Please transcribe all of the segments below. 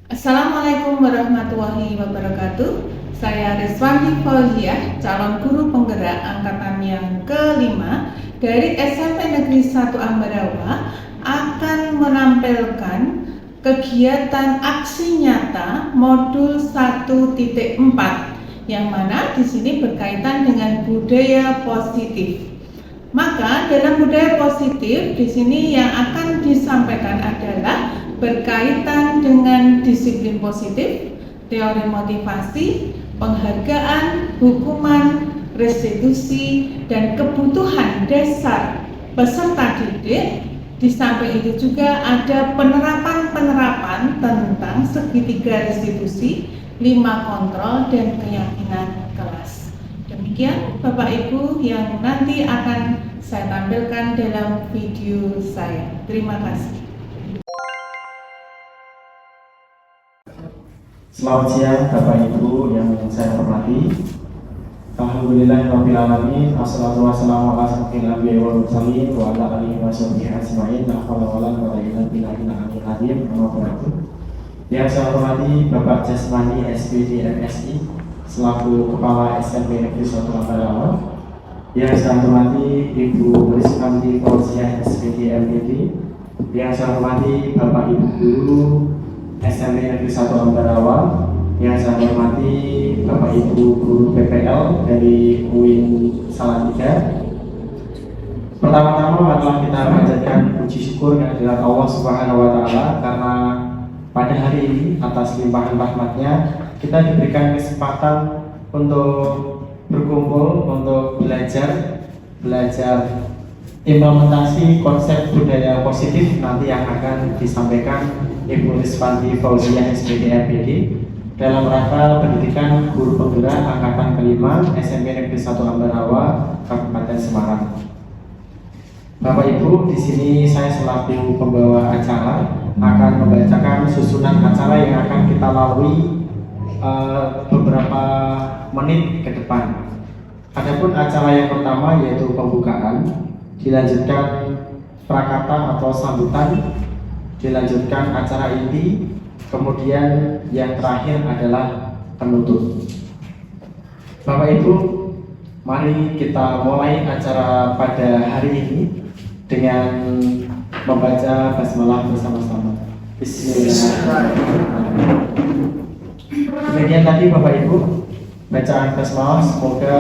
Assalamualaikum warahmatullahi wabarakatuh. Saya Rizwanti Fauziah, calon guru penggerak angkatan yang kelima dari SMP Negeri 1 Ambarawa, akan menampilkan kegiatan aksi nyata modul 1.4 yang mana di sini berkaitan dengan budaya positif. Maka dalam budaya positif di sini yang akan disampaikan adalah berkaitan dengan disiplin positif, teori motivasi, penghargaan, hukuman, restitusi, dan kebutuhan dasar peserta didik. Di samping itu juga ada penerapan-penerapan tentang segitiga restitusi, 5 kontrol, dan keyakinan kelas. Demikian Bapak Ibu yang nanti akan saya tampilkan dalam video saya. Terima kasih. Selamat siang Bapak Ibu yang saya hormati. Alhamdulillahirabbil alamin. Wassalatu wassalamu ala asyrofil anbiya'i wal mursalin wa ala alihi washabbihi ajmain. La haula wala quwwata illa billahil aliyyil azim. Amma ba'du. Yang saya hormati Bapak Jasmani SPD MSI selaku Kepala SMP Negeri 1 Ambarawa. Yang saya hormati Ibu Rizwanti Fauziah SPD MPD. Yang saya hormati Bapak Ibu Guru SMP Negeri 1 Ambarawa. Yang saya hormati Bapak Ibu Guru PPL dari UIN Salatiga. Pertama-tama marilah kita panjatkan puji syukur kehadirat Allah Subhanahu wa taala karena pada hari ini atas limpahan rahmatnya kita diberikan kesempatan untuk berkumpul untuk belajar implementasi konsep budaya positif nanti yang akan disampaikan Ibu Rizwanti Fauziah SPD MPD dalam rangka pendidikan guru penggerak angkatan kelima SMP Negeri 1 Ambarawa Kabupaten Semarang. Bapak Ibu, di sini saya selaku pembawa acara akan membacakan susunan acara yang akan kita lalui beberapa menit ke depan. Adapun acara yang pertama yaitu pembukaan, dilanjutkan prakata atau sambutan, dilanjutkan acara inti, kemudian yang terakhir adalah penutup. Bapak Ibu, mari kita mulai acara pada hari ini dengan membaca basmalah bersama-sama. Bismillahirrahmanirrahim. Demikian tadi Bapak Ibu bacaan basmalah, semoga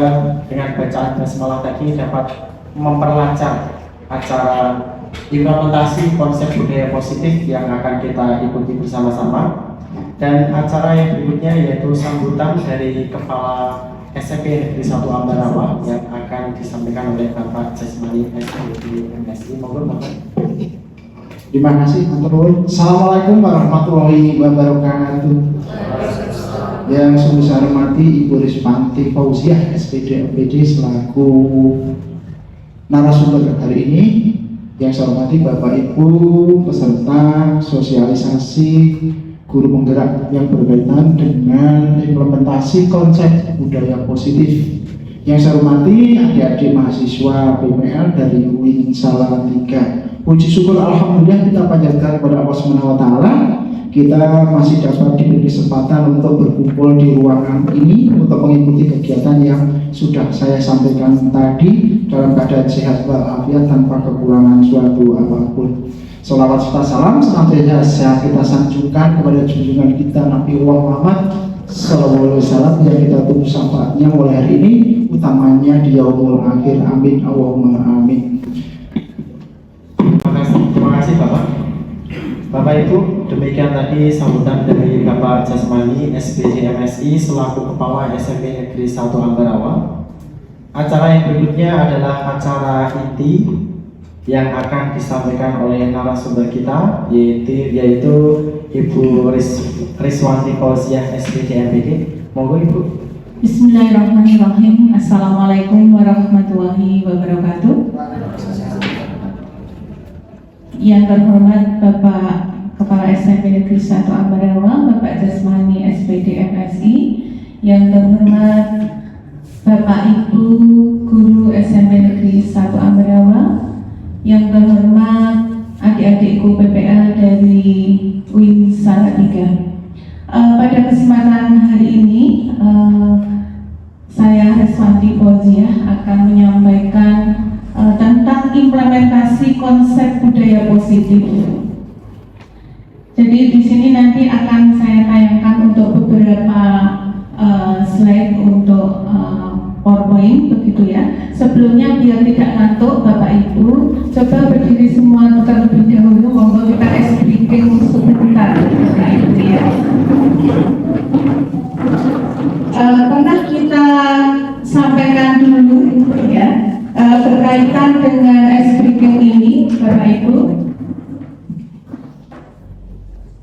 dengan bacaan basmalah tadi dapat memperlancar acara implementasi konsep budaya positif yang akan kita ikuti bersama-sama. Dan acara yang berikutnya yaitu sambutan dari Kepala SMP Negeri 1 Ambarawa yang akan disampaikan oleh Bapak Jasmani SPD MSI. Mohon Bapak. Terima kasih. Assalamualaikum warahmatullahi wabarakatuh. Yang saya hormati Ibu Rizwanti Fauziah SPD MPD selaku narasumber hari ini. Yang saya hormati Bapak Ibu peserta sosialisasi guru penggerak yang berkaitan dengan implementasi konsep budaya positif. Yang saya hormati adik-adik mahasiswa PPL dari UIN Salatiga. Puji syukur alhamdulillah kita panjatkan kepada Allah Subhanahu wa taala. Kita masih dapat diberi kesempatan untuk berkumpul di ruangan ini untuk mengikuti kegiatan yang sudah saya sampaikan tadi dalam keadaan sehat walafiat tanpa kekurangan suatu apapun. Salawat serta salam senantiasa kita sanjungkan kepada junjungan kita Nabi Muhammad Sallallahu Alaihi Wasallam yang kita tunggu syafaatnya mulai hari ini, utamanya di yaumul akhir. Amin Allahumma amin. Terima kasih Bapak. Bapak Ibu, demikian tadi sambutan dari Bapak Jasmani SPD MSI selaku Kepala SMP Negeri 1 Ambarawa. Acara yang berikutnya adalah acara inti yang akan disampaikan oleh narasumber kita yaitu Ibu Rizwanti Fauziah SPD MPD. Monggo Ibu. Bismillahirrahmanirrahim. Assalamualaikum warahmatullahi wabarakatuh. Yang terhormat Bapak Kepala SMP Negeri 1 Ambarawa, Bapak Jasmani SPD MSI. Yang terhormat Bapak Ibu Guru SMP Negeri 1 Ambarawa. Yang terhormat adik-adikku PPL dari UIN Salatiga. Fauziah akan menyampaikan tentang implementasi konsep budaya positif. Jadi di sini nanti akan saya tayangkan untuk beberapa slide untuk PowerPoint begitu ya. Sebelumnya biar tidak ngantuk Bapak Ibu, coba berdiri semua terlebih dahulu. Monggo kita ice breaking sebentar Bapak Ibu ya. Pernah kita sampaikan dulu ya berkaitan dengan ice breaking ini Bapak Ibu.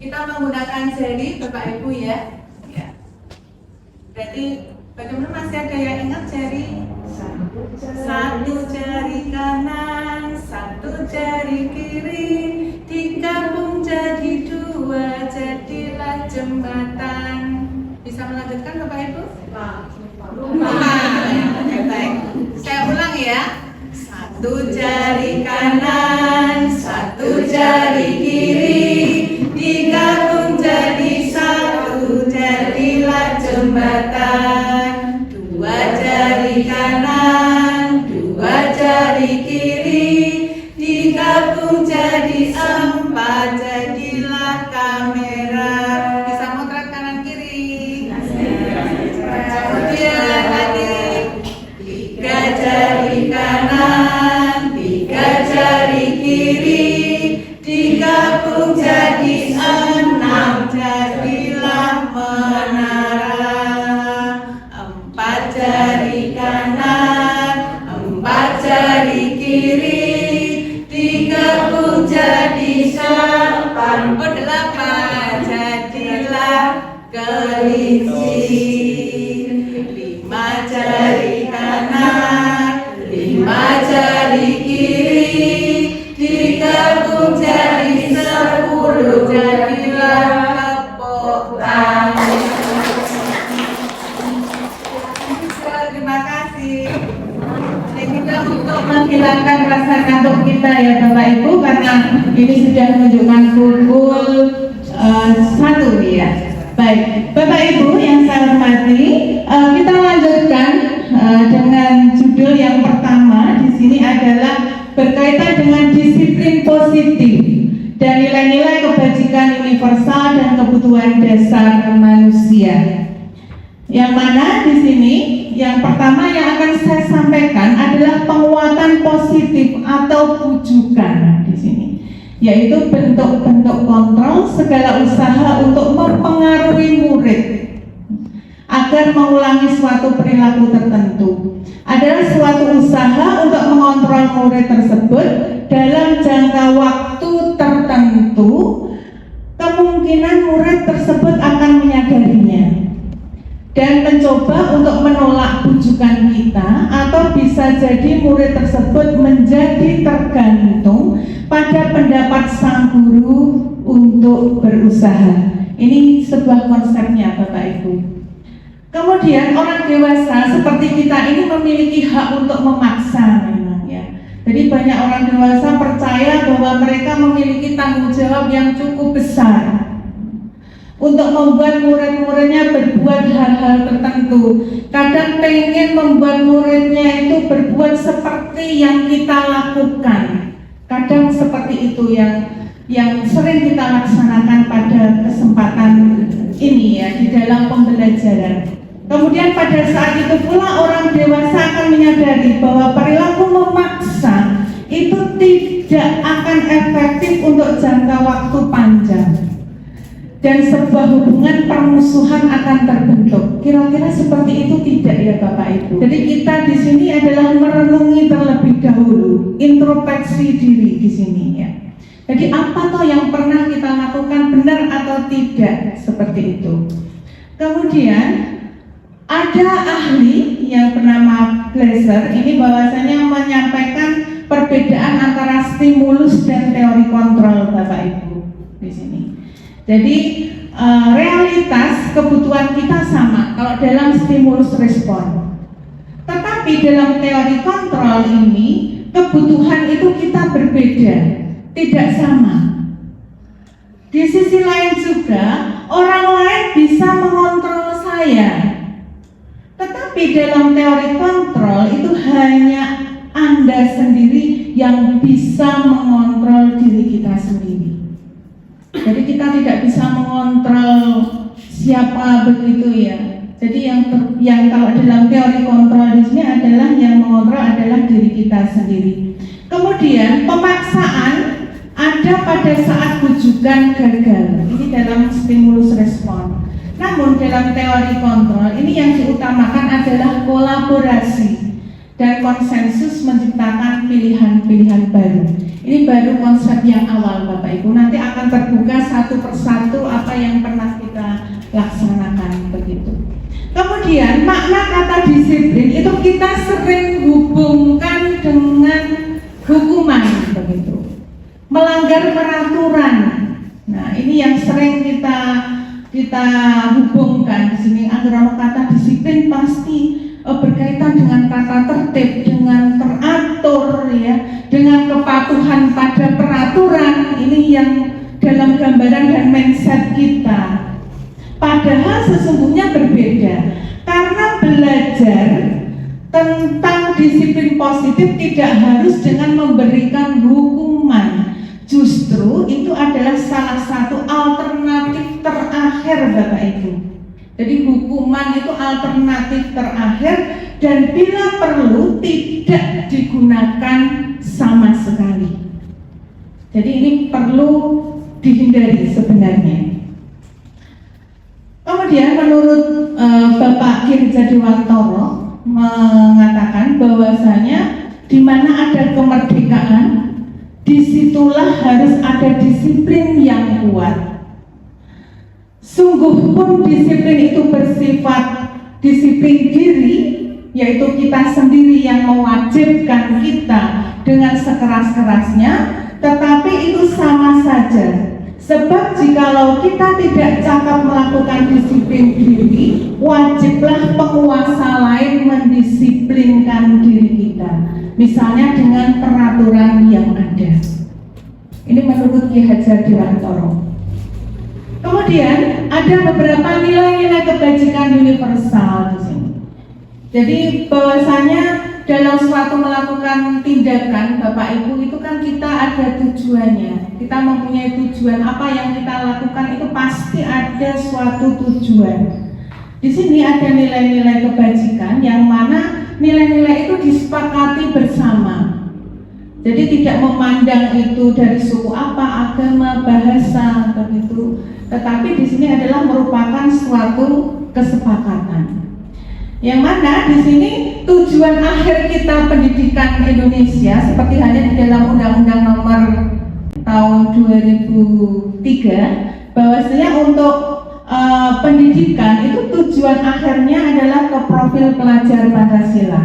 Kita menggunakan jari Bapak Ibu ya. Berarti bagaimana, masih ada yang ingat jari? Satu jari kanan, satu jari kiri, digabung jadi dua, jadilah jembatan. Bisa melanjutkan Bapak Ibu? Baik. Saya ulang ya. Satu jari kanan, satu jari kiri, digabung jadi satu, jadilah jembatan. Dua jari kanan, dua jari kiri, digabung jadi empat, jadilah kamera. Bisa motret kanan kiri. Kemudian lagi tiga jari kanan, tiga jari kiri, digabung jadi enam, jadilah menara. Empat jari kanan, empat jari kiri, digabung jadi delapan. Oh, delapan, jadilah kelinci. Lima jari kanan, lima jari kiri, digabung jadi 10, jadilah tepuk tangan. Terima kasih. Ini kita untuk menghilangkan rasa ngantuk kita ya Bapak Ibu, karena ini sudah menunjukkan pukul 1 ya. Baik, Bapak Ibu yang saya hormati, kita lanjutkan dengan judul yang pertama di sini adalah berkaitan dengan disiplin positif dan nilai-nilai kebajikan universal dan kebutuhan dasar manusia. Yang mana di sini yang pertama yang akan saya sampaikan adalah penguatan positif atau pujukan di sini, yaitu bentuk-bentuk kontrol segala usaha untuk mempengaruhi murid agar mengulangi suatu perilaku tertentu adalah suatu usaha untuk mengontrol murid tersebut dalam jangka waktu tertentu. Kemungkinan murid tersebut akan menyadarinya dan mencoba untuk menolak bujukan kita, atau bisa jadi murid tersebut menjadi tergantung pada pendapat sang guru untuk berusaha. Ini sebuah konsepnya Bapak Ibu. Kemudian orang dewasa seperti kita ini memiliki hak untuk memaksa memang ya. Jadi banyak orang dewasa percaya bahwa mereka memiliki tanggung jawab yang cukup besar untuk membuat murid-muridnya berbuat hal-hal tertentu. Kadang pengen membuat muridnya itu berbuat seperti yang kita lakukan. Kadang seperti itu yang sering kita laksanakan pada kesempatan ini ya, di dalam pembelajaran. Kemudian pada saat itu pula orang dewasa akan menyadari bahwa perilaku memaksa itu tidak akan efektif untuk jangka waktu panjang, dan sebuah hubungan permusuhan akan terbentuk. Kira-kira seperti itu tidak ya Bapak Ibu? Jadi kita di sini adalah merenungi terlebih dahulu, introspeksi diri di sini ya. Jadi apa toh yang pernah kita lakukan, benar atau tidak, seperti itu. Kemudian ada ahli yang bernama Glaser ini bahwasanya menyampaikan perbedaan antara stimulus dan teori kontrol Bapak Ibu di sini. Jadi realitas kebutuhan kita sama kalau dalam stimulus respon. Tetapi dalam teori kontrol ini kebutuhan itu kita berbeda, tidak sama. Di sisi lain juga orang lain bisa mengontrol saya, tetapi Tetapi dalam teori kontrol itu hanya Anda sendiri yang bisa mengontrol diri kita sendiri. Jadi kita tidak bisa mengontrol siapa begitu ya. Jadi yang kalau dalam teori kontrol di sini adalah yang mengontrol adalah diri kita sendiri. Kemudian pemaksaan ada pada saat rujukan gagal. Ini dalam stimulus respon. Namun dalam teori kontrol ini yang diutamakan adalah kolaborasi dan konsensus menciptakan pilihan-pilihan baru. Ini baru konsep yang awal Bapak Ibu. Nanti akan terbuka satu persatu apa yang pernah kita laksanakan begitu. Kemudian makna kata disiplin itu kita sering hubungkan dengan hukuman begitu. Melanggar peraturan. Nah, ini yang sering kita hubungkan di sini. Agar kata disiplin pasti berkaitan dengan kata tertib, dengan teratur ya, dengan kepatuhan pada peraturan. Ini yang dalam gambaran dan mindset kita. Padahal sesungguhnya berbeda. Karena belajar tentang disiplin positif tidak harus dengan memberikan hukuman. Justru itu adalah salah satu alternatif terakhir Bapak Ibu. Jadi hukuman itu alternatif terakhir dan bila perlu tidak digunakan sama sekali. Jadi ini perlu dihindari sebenarnya. Kemudian menurut Bapak Kirja Dewantoro mengatakan bahwasanya di mana ada kemerdekaan, disitulah harus ada disiplin yang kuat. Sungguh pun disiplin itu bersifat disiplin diri, yaitu kita sendiri yang mewajibkan kita dengan sekeras-kerasnya, tetapi itu sama saja. Sebab jikalau kita tidak cakap melakukan disiplin diri, wajiblah penguasa lain mendisiplinkan diri kita. Misalnya dengan peraturan yang ada. Ini menurut Ki Hajar Dewantoro. Kemudian ada beberapa nilai-nilai kebajikan universal di sini. Jadi bahwasanya dalam suatu melakukan tindakan Bapak Ibu itu kan kita ada tujuannya. Kita mempunyai tujuan, apa yang kita lakukan itu pasti ada suatu tujuan. Di sini ada nilai-nilai kebajikan yang mana nilai-nilai itu disepakati bersama. Jadi tidak memandang itu dari suku apa, agama, bahasa begitu. Tetapi di sini adalah merupakan suatu kesepakatan. Yang mana di sini tujuan akhir kita pendidikan Indonesia seperti hanya di dalam Undang-Undang Nomor tahun 2003 bahwasanya untuk pendidikan itu tujuan akhirnya adalah ke profil pelajar Pancasila.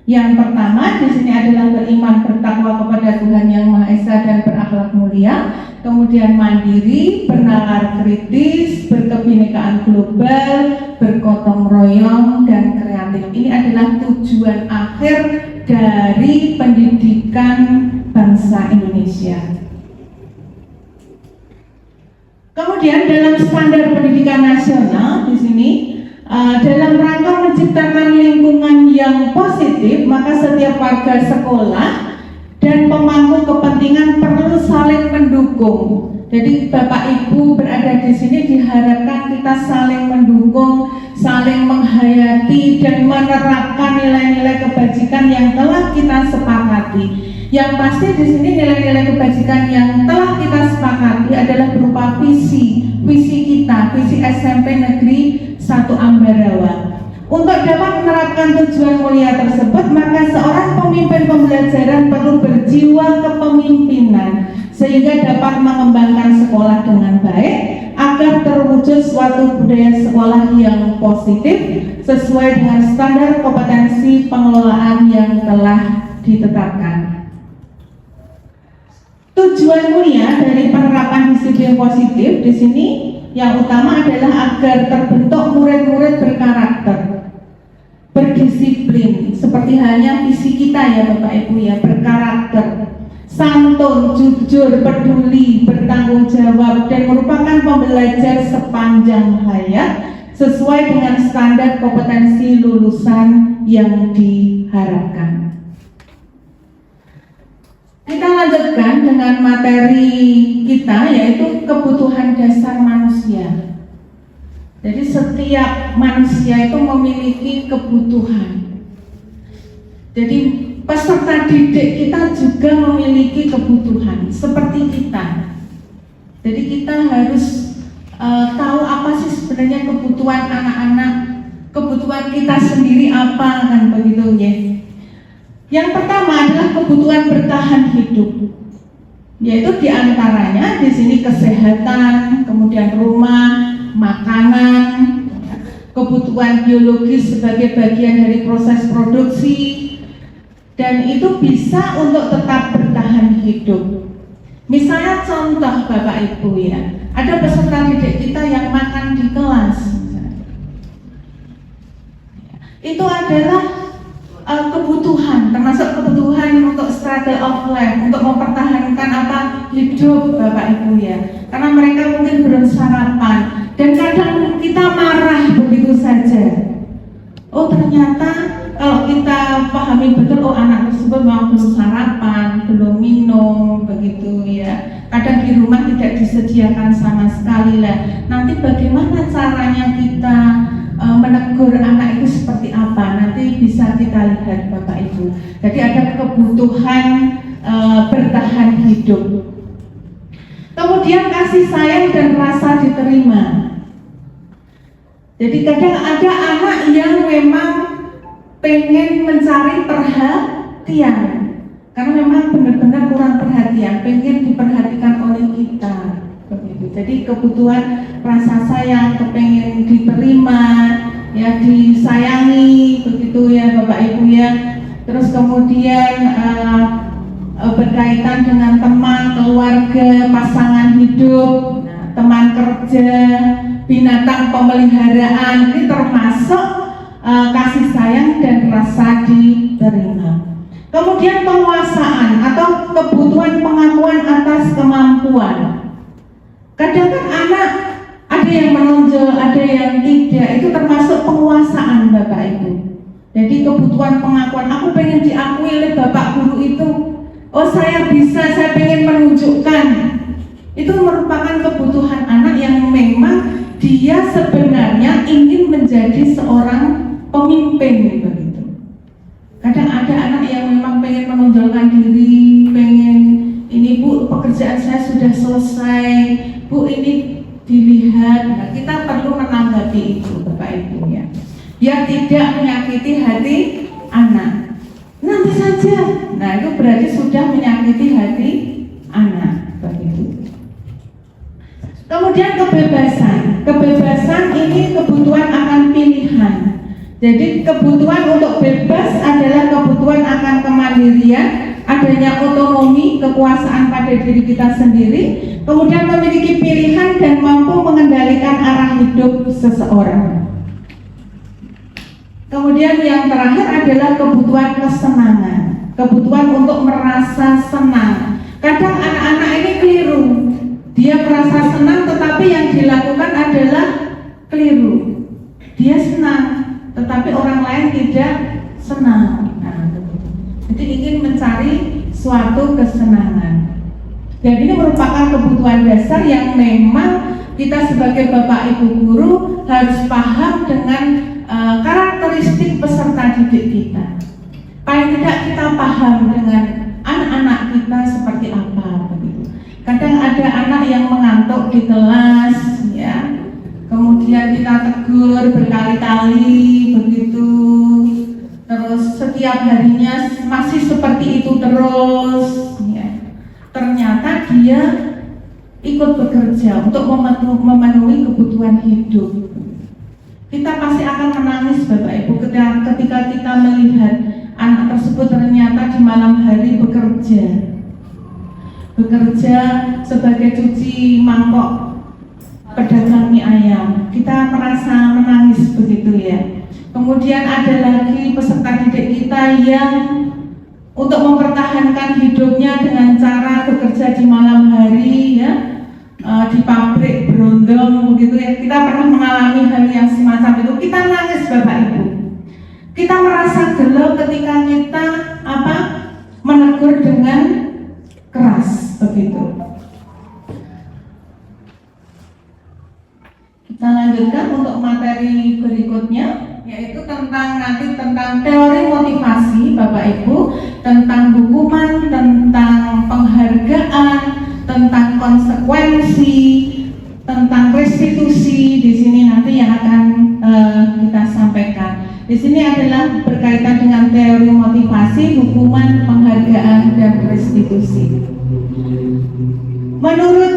Yang pertama di sini adalah beriman bertakwa kepada Tuhan Yang Maha Esa dan berakhlak mulia, kemudian mandiri, bernalar kritis, berkebinekaan global, bergotong royong dan kreatif. Ini adalah tujuan akhir dari pendidikan bangsa Indonesia. Kemudian dalam standar pendidikan nasional di sini dalam rangka menciptakan lingkungan yang positif, maka setiap warga sekolah dan pemangku kepentingan perlu saling mendukung. Jadi Bapak Ibu berada di sini diharapkan kita saling mendukung, saling menghayati dan menerapkan nilai-nilai kebajikan yang telah kita sepakati. Yang pasti di sini nilai-nilai kebajikan yang telah kita sepakati adalah berupa visi kita, visi SMP Negeri 1 Ambarawa. Untuk dapat menerapkan tujuan mulia tersebut, maka seorang pemimpin pembelajaran perlu berjiwa kepemimpinan sehingga dapat mengembangkan sekolah dengan baik agar terwujud suatu budaya sekolah yang positif sesuai dengan standar kompetensi pengelolaan yang telah ditetapkan. Tujuan mulia dari penerapan disiplin positif di sini yang utama adalah agar terbentuk murid-murid berkarakter, berdisiplin, seperti halnya visi kita ya Bapak Ibu ya, berkarakter, santun, jujur, peduli, bertanggung jawab dan merupakan pembelajar sepanjang hayat sesuai dengan standar kompetensi lulusan yang diharapkan. Kita lanjutkan dengan materi kita, yaitu kebutuhan dasar manusia. Jadi setiap manusia itu memiliki kebutuhan. Jadi peserta didik kita juga memiliki kebutuhan seperti kita. Jadi kita harus tahu apa sih sebenarnya kebutuhan anak-anak, kebutuhan kita sendiri apa, kan begitu ya. Yang pertama adalah kebutuhan bertahan hidup, yaitu diantaranya di sini kesehatan, kemudian rumah, makanan, kebutuhan biologis sebagai bagian dari proses produksi, dan itu bisa untuk tetap bertahan hidup. Misalnya contoh Bapak Ibu ya, ada peserta didik kita yang makan di kelas, itu adalah kebutuhan, termasuk kebutuhan untuk struggle of life, untuk mempertahankan apa hidup Bapak Ibu ya, karena mereka mungkin belum sarapan dan kadang kita marah begitu saja. Oh ternyata kalau kita pahami betul, oh anak tersebut memang belum sarapan, belum minum begitu ya, kadang di rumah tidak disediakan sama sekali lah. Nanti bagaimana caranya kita menegur anak itu seperti apa, nanti bisa kita lihat Bapak Ibu. Jadi ada kebutuhan bertahan hidup. Kemudian kasih sayang dan rasa diterima. Jadi kadang ada anak yang memang pengen mencari perhatian, karena memang benar-benar kurang perhatian, pengen diperhatikan oleh kita. Begitu. Jadi kebutuhan rasa sayang, kepengen diterima, ya disayangi, begitu ya Bapak Ibu ya. Terus kemudian berkaitan dengan teman, keluarga, pasangan hidup, teman kerja, binatang pemeliharaan, ini termasuk kasih sayang dan rasa diterima. Kemudian penguasaan atau kebutuhan pengakuan atas kemampuan. Kadang kan anak ada yang menonjol, ada yang tidak, itu termasuk penguasaan Bapak Ibu. Jadi kebutuhan pengakuan, aku pengen diakui oleh Bapak Guru itu, oh saya bisa, saya pengen menunjukkan. Itu merupakan kebutuhan anak yang memang dia sebenarnya ingin menjadi seorang pemimpin begitu. Kadang ada anak yang memang pengen menonjolkan diri, pengen ini Bu, pekerjaan saya sudah selesai, Bu ini dilihat. Nah, kita perlu menanggapi itu Bapak Ibu ya, biar tidak menyakiti hati anak. Nanti saja, nah itu berarti sudah menyakiti hati anak begitu. Kemudian kebebasan. Kebebasan ini kebutuhan akan pilihan. Jadi kebutuhan untuk bebas adalah kebutuhan akan kemandirian, adanya otonomi, kekuasaan pada diri kita sendiri, kemudian memiliki pilihan dan mampu mengendalikan arah hidup seseorang. Kemudian yang terakhir adalah kebutuhan kesenangan, kebutuhan untuk merasa senang. Kadang anak-anak ini keliru, dia merasa senang tetapi yang dilakukan adalah keliru. Dia senang tetapi orang lain tidak senang. Nah, jadi ingin mencari suatu kesenangan. Dan ini merupakan kebutuhan dasar yang memang kita sebagai Bapak Ibu Guru harus paham dengan karakteristik peserta didik kita. Paling tidak kita paham dengan anak-anak kita seperti apa begitu. Kadang ada anak yang mengantuk di kelas ya, kemudian kita tegur berkali-kali begitu, terus setiap harinya masih seperti itu terus ya. Ternyata dia ikut bekerja untuk memenuhi kebutuhan hidup. Kita pasti akan menangis Bapak Ibu ketika kita melihat anak tersebut ternyata di malam hari bekerja sebagai cuci mangkok pedagang mie ayam. Kita merasa menangis begitu ya. Kemudian ada lagi peserta didik kita yang untuk mempertahankan hidupnya dengan cara bekerja di malam hari ya, di pabrik berondong begitu ya, kita pernah mengalami hal yang semacam itu, kita nangis Bapak Ibu. Kita merasa gelo ketika kita menegur dengan keras begitu. Kita lanjutkan untuk materi berikutnya, yaitu tentang teori motivasi Bapak Ibu, tentang hukuman, tentang penghargaan, tentang konsekuensi, tentang restitusi. Di sini nanti yang akan kita sampaikan. Di sini adalah berkaitan dengan teori motivasi, hukuman, penghargaan, dan restitusi. Menurut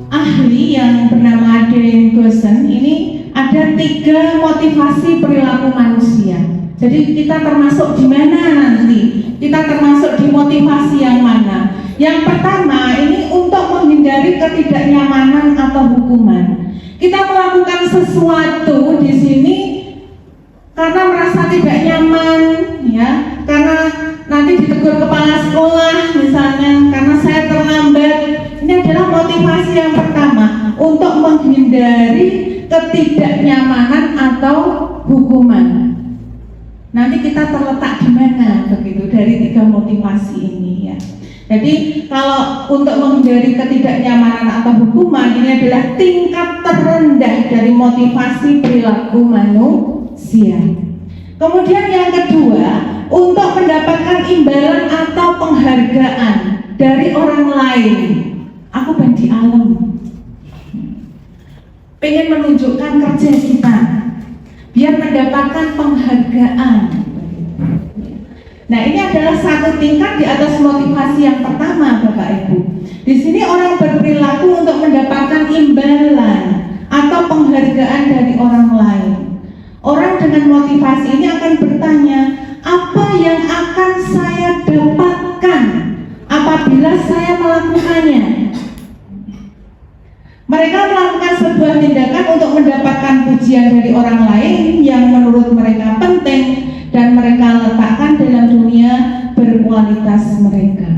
ahli yang bernama Dane Goshen, ini ada 3 motivasi perilaku manusia. Jadi kita termasuk di mana nanti? Kita termasuk di motivasi yang mana? Yang pertama, ini untuk menghindari ketidaknyamanan atau hukuman. Kita melakukan sesuatu di sini karena merasa tidak nyaman, ya, karena nanti ditegur kepala sekolah misalnya, karena saya terlambat. Ini adalah motivasi yang pertama, untuk menghindari ketidaknyamanan atau hukuman. Nanti kita terletak di mana begitu dari 3 motivasi ini ya. Jadi kalau untuk menghindari ketidaknyamanan atau hukuman, ini adalah tingkat terendah dari motivasi perilaku manusia. Kemudian yang kedua, untuk mendapatkan imbalan atau penghargaan dari orang lain. Aku bandi alam, pengen menunjukkan kerja kita biar mendapatkan penghargaan. Nah, ini adalah satu tingkat di atas motivasi yang pertama Bapak Ibu. Di sini orang berperilaku untuk mendapatkan imbalan atau penghargaan dari orang lain. Orang dengan motivasi ini akan bertanya, apa yang akan saya dapatkan apabila saya melakukannya? Mereka melakukan sebuah tindakan untuk mendapatkan pujian dari orang lain yang menurut mereka penting dan mereka letakkan dalam dunia berkualitas mereka.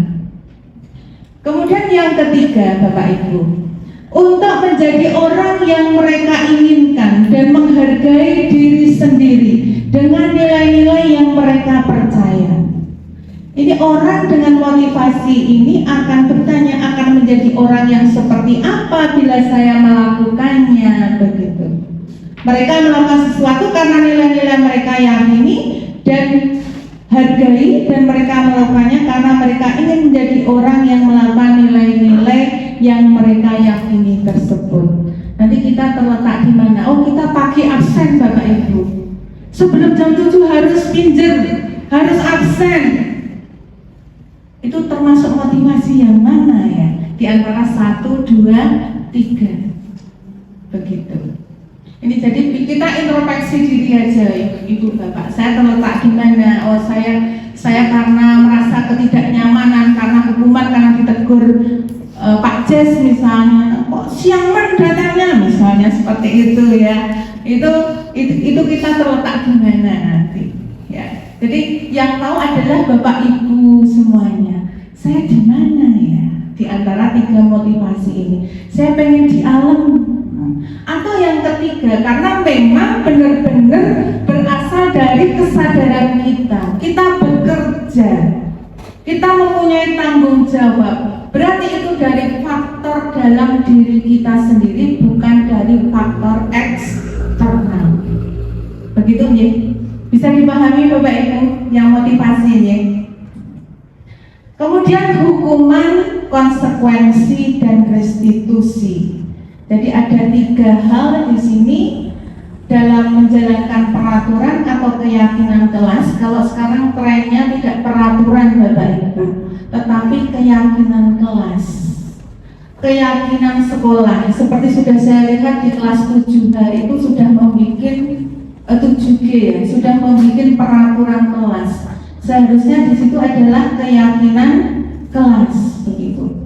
Kemudian yang ketiga Bapak Ibu, untuk menjadi orang yang mereka inginkan dan menghargai diri sendiri dengan nilai-nilai yang mereka percaya. Ini orang dengan motivasi ini akan bertanya, akan menjadi orang yang seperti apa bila saya melakukannya begitu. Mereka melakukan sesuatu karena nilai-nilai mereka yakini dan hargai, dan mereka melakukannya karena mereka ingin menjadi orang yang melakukan nilai-nilai yang mereka yakini tersebut. Nanti kita terletak di mana? Oh, kita pakai absen Bapak Ibu. Sebelum jam 7 harus pinjer, harus absen. Itu termasuk motivasi yang mana ya? Di antara 1, 2, 3 begitu. Ini jadi kita introspeksi diri aja Ibu Bapak. Saya terletak di mana? Oh, saya karena merasa ketidaknyamanan, karena hukuman, karena ditegur Pak Jes misalnya, kok siang datangnya misalnya, seperti itu ya. Itu kita terletak di mana nanti ya. Jadi yang tahu adalah Bapak Ibu semuanya. Saya di mana ya di antara 3 motivasi ini? Saya pengen di alam. Atau yang ketiga, karena memang benar-benar berasal dari kesadaran kita. Kita bekerja, kita mempunyai tanggung jawab. Berarti itu dari faktor dalam diri kita sendiri, bukan dari faktor eksternal. Begitu ya? Bisa dipahami Bapak Ibu yang motivasinya. Kemudian hukuman, konsekuensi, dan restitusi. Jadi ada 3 hal di sini dalam menjalankan peraturan atau keyakinan kelas. Kalau sekarang trennya tidak peraturan Bapak Ibu, tetapi keyakinan kelas, keyakinan sekolah. Seperti sudah saya lihat di kelas 7 itu sudah membuat 7G ya, sudah membuat peraturan kelas. Seharusnya di situ adalah keyakinan kelas begitu.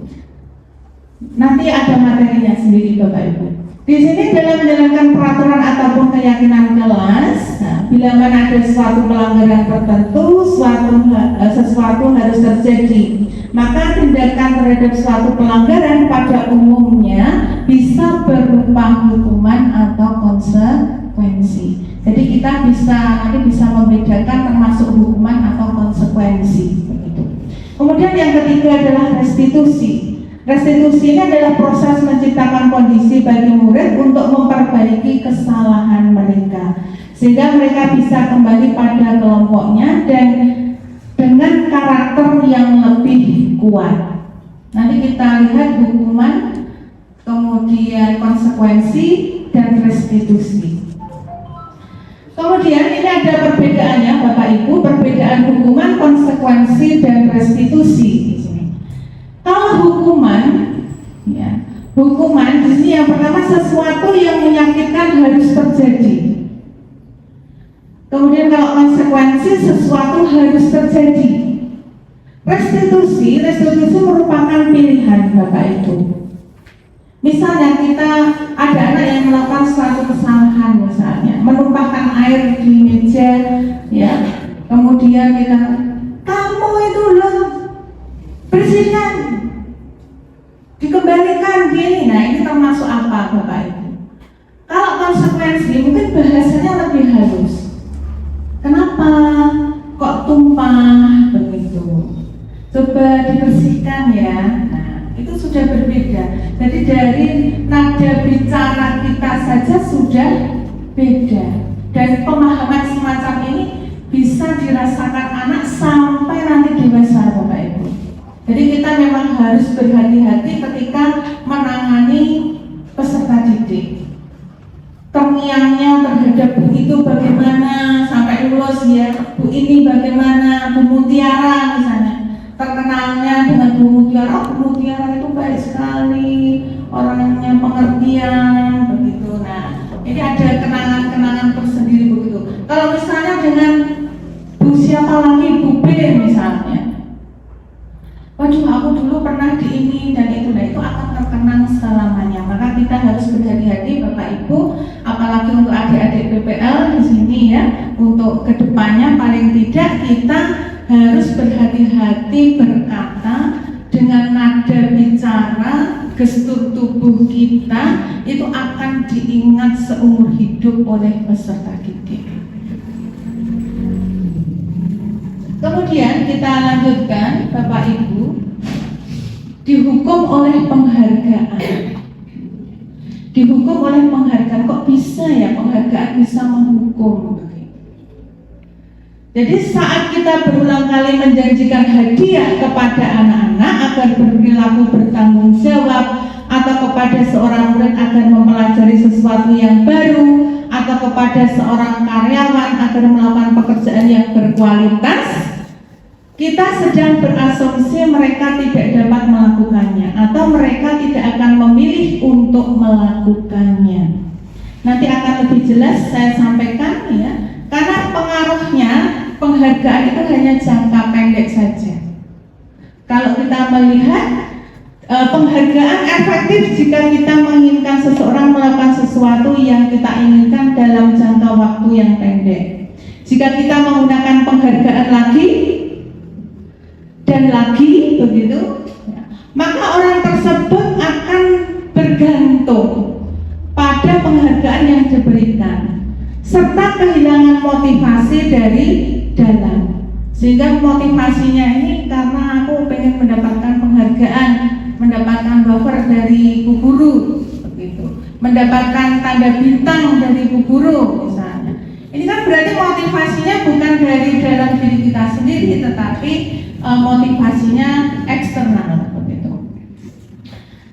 Nanti ada materinya sendiri Bapak Ibu. Di sini dalam menjalankan peraturan ataupun keyakinan kelas, bila mana ada suatu pelanggaran tertentu, sesuatu harus terjadi, maka tindakan terhadap suatu pelanggaran pada umumnya berupa hukuman atau konsekuensi. Jadi kita nanti bisa membedakan termasuk hukuman atau konsekuensi. Begitu. Kemudian yang ketiga adalah restitusi. Restitusi ini adalah proses menciptakan kondisi bagi murid untuk memperbaiki kesalahan mereka, sehingga mereka bisa kembali pada kelompoknya dan dengan karakter yang lebih kuat. Nanti kita lihat hukuman, kemudian konsekuensi, dan restitusi. Kemudian ini ada perbedaannya Bapak Ibu, perbedaan hukuman, konsekuensi, dan restitusi di sini. Kalau hukuman, ya, hukuman di sini yang pertama sesuatu yang menyakitkan harus terjadi. Kemudian kalau konsekuensi sesuatu harus terjadi. Restitusi merupakan pilihan Bapak Ibu. Misalnya kita ada anak yang melakukan suatu kesalahan, misalnya menumpahkan air di meja, ya, kemudian kita, kamu itu loh bersihkan, dikembalikan gini. Nah, ini termasuk apa Bapak Ibu? Kalau konsekuensi mungkin bahasanya lebih halus. Kenapa kok tumpah begitu? Coba dibersihkan ya. Nah, itu sudah berbeda. Jadi dari nada bicara kita saja sudah beda. Dan pemahaman semacam ini bisa dirasakan anak sampai nanti dewasa Bapak Ibu. Jadi kita memang harus berhati-hati ketika menangani peserta didik. Terngiangnya terhadap Bu itu bagaimana sampai lulus ya, Bu ini bagaimana, Bu Mutiara misalnya. Terkenalnya dengan Bu Mutiara, Bu Mutiara itu baik sekali, orangnya pengertian begitu. Nah, ini ada kenangan-kenangan tersendiri begitu. Kalau misalnya dengan Bu siapa lagi, Bu B misalnya, waduh aku dulu pernah di ini dan itu, nah itu akan terkenang selamanya. Maka kita harus berhati-hati Bapak Ibu, apalagi untuk adik-adik PPL di sini ya, untuk kedepannya paling tidak kita harus berhati-hati berkata dengan nada bicara, gestur tubuh kita itu akan diingat seumur hidup oleh peserta didik. Kemudian kita lanjutkan Bapak Ibu, dihukum oleh penghargaan. Dihukum oleh penghargaan, kok bisa ya penghargaan bisa menghukum? Jadi saat kita berulang kali menjanjikan hadiah kepada anak-anak agar berperilaku bertanggung jawab, atau kepada seorang murid agar mempelajari sesuatu yang baru, atau kepada seorang karyawan agar melakukan pekerjaan yang berkualitas, kita sedang berasumsi mereka tidak dapat melakukannya atau mereka tidak akan memilih untuk melakukannya. Nanti akan lebih jelas saya sampaikan ya, karena pengaruhnya penghargaan itu hanya jangka pendek saja. Kalau kita melihat penghargaan efektif jika kita menginginkan seseorang melakukan sesuatu yang kita inginkan dalam jangka waktu yang pendek. Jika kita menggunakan penghargaan lagi dan lagi begitu, maka orang tersebut akan bergantung pada penghargaan yang diberikan serta kehilangan motivasi dari dalam. Sehingga motivasinya ini karena aku pengen mendapatkan penghargaan, mendapatkan wafer dari Bu Guru begitu, mendapatkan tanda bintang dari Bu Guru misalnya. Ini kan berarti motivasinya bukan dari dalam diri kita sendiri, tetapi motivasinya eksternal begitu.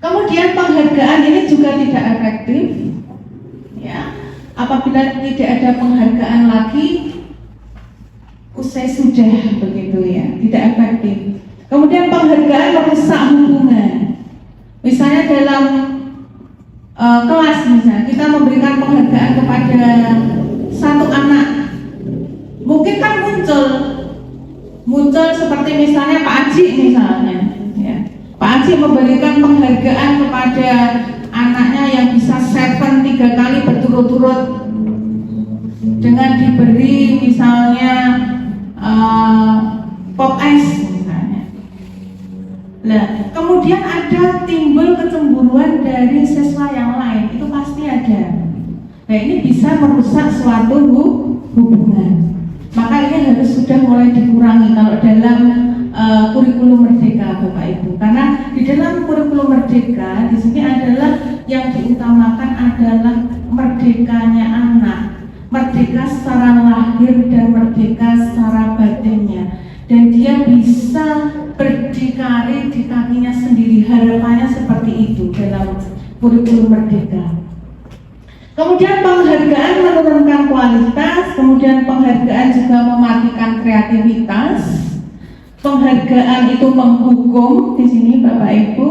Kemudian penghargaan ini juga tidak efektif ya, apabila tidak ada penghargaan lagi usai sudah begitu ya, tidak efektif. Kemudian penghargaan merusak hubungan. Misalnya dalam kelas misalnya kita memberikan penghargaan kepada satu anak, mungkin kan muncul seperti misalnya Pak Aji misalnya ya. Pak Aji memberikan penghargaan kepada anaknya yang bisa 7 3 kali berturut-turut dengan diberi misalnya pop ice misalnya. Nah, kemudian ada timbul kecemburuan dari siswa yang lain, itu pasti ada. Nah, ini bisa merusak suatu hubungan. Maka ini harus sudah mulai dikurangi kalau dalam kurikulum merdeka, Bapak Ibu. Karena di dalam kurikulum merdeka di sini adalah yang diutamakan adalah merdekanya anak, merdeka secara lahir dan merdeka secara batinnya. Dan dia bisa berdikari di kakinya sendiri. Harapannya seperti itu dalam kurikulum merdeka. Kemudian penghargaan menurunkan kualitas, kemudian penghargaan juga mematikan kreativitas. Penghargaan itu menghukum di sini, Bapak Ibu,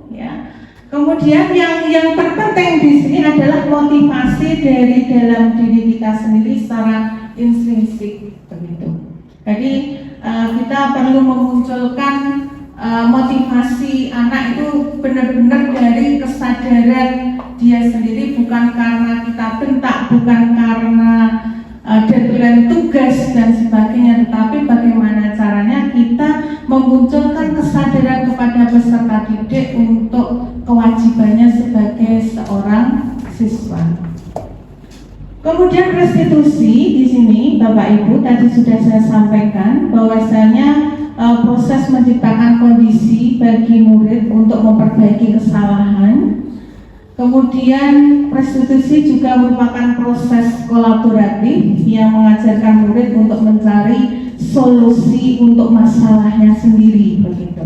ya. Kemudian yang terpenting di sini adalah motivasi dari dalam diri kita sendiri secara intrinsik, begitu. Jadi kita perlu memunculkan motivasi anak itu benar-benar dari kesadaran dia sendiri, bukan karena kita bentak, bukan karena deadline tugas dan sebagainya, tetapi bagaimana caranya kita memunculkan kesadaran kepada peserta didik untuk kewajibannya sebagai seorang siswa. Kemudian restitusi di sini, Bapak Ibu, tadi sudah saya sampaikan bahwasanya proses menciptakan kondisi bagi murid untuk memperbaiki kesalahan. Kemudian restitusi juga merupakan proses kolaboratif yang mengajarkan murid untuk mencari solusi untuk masalahnya sendiri, begitu.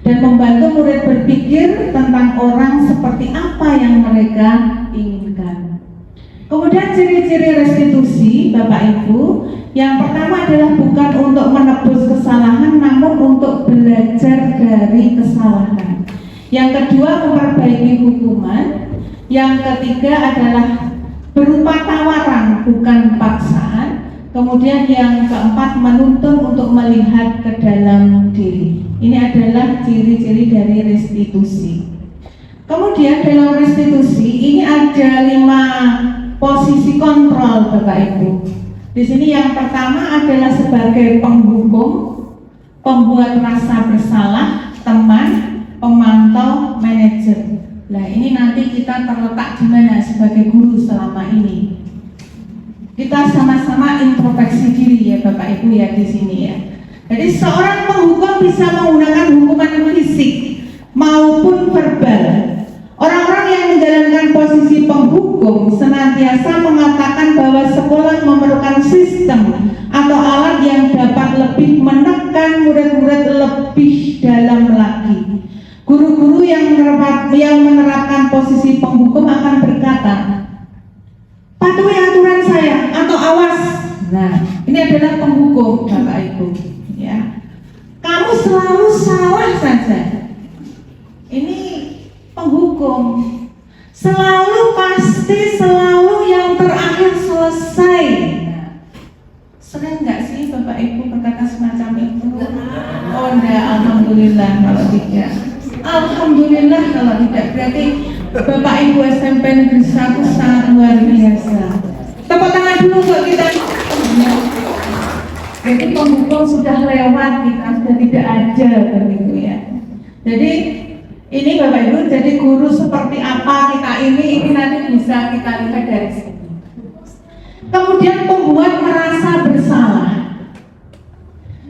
Dan membantu murid berpikir tentang orang seperti apa yang mereka inginkan. Kemudian ciri-ciri restitusi, Bapak Ibu, yang pertama adalah bukan untuk menebus kesalahan, namun untuk belajar dari kesalahan. Yang kedua, memperbaiki hukuman. Yang ketiga adalah berupa tawaran, bukan paksaan. Kemudian yang keempat, menuntun untuk melihat ke dalam diri. Ini adalah ciri-ciri dari restitusi. Kemudian dalam restitusi ini ada 5 posisi kontrol, Bapak Ibu. Di sini yang pertama adalah sebagai penghukum, pembuat rasa bersalah, teman, pemantau, manajer. Nah, ini nanti kita terletak di mana sebagai guru selama ini. Kita sama-sama introspeksi diri ya Bapak Ibu ya di sini ya. Jadi seorang penghukum bisa menggunakan hukuman fisik maupun verbal. Orang-orang yang menjalankan posisi penghukum senantiasa mengatakan bahwa sekolah memerlukan sistem atau alat yang dapat lebih menekan murid-murid lebih dalam lagi. Guru-guru yang menerapkan posisi penghukum akan berkata, patuhi aturan saya atau awas. Nah, ini adalah penghukum, Bapak Ibu. Ya, kamu selalu salah saja. Ini penghukum. Selalu pasti, selalu yang terakhir selesai. Nah, sering nggak sih Bapak Ibu berkata semacam itu? Oh, enggak, alhamdulillah kalau tidak. Alhamdulillah kalau tidak, berarti Bapak Ibu SMP Negeri 1 sangat luar biasa. Tepuk tangan dulu untuk kita. Jadi penghukum sudah lewat, kita sudah tidak ada begitu ya. Jadi ini Bapak Ibu, jadi guru seperti apa kita ini nanti bisa kita lihat dari sini. Kemudian pembuat merasa bersalah.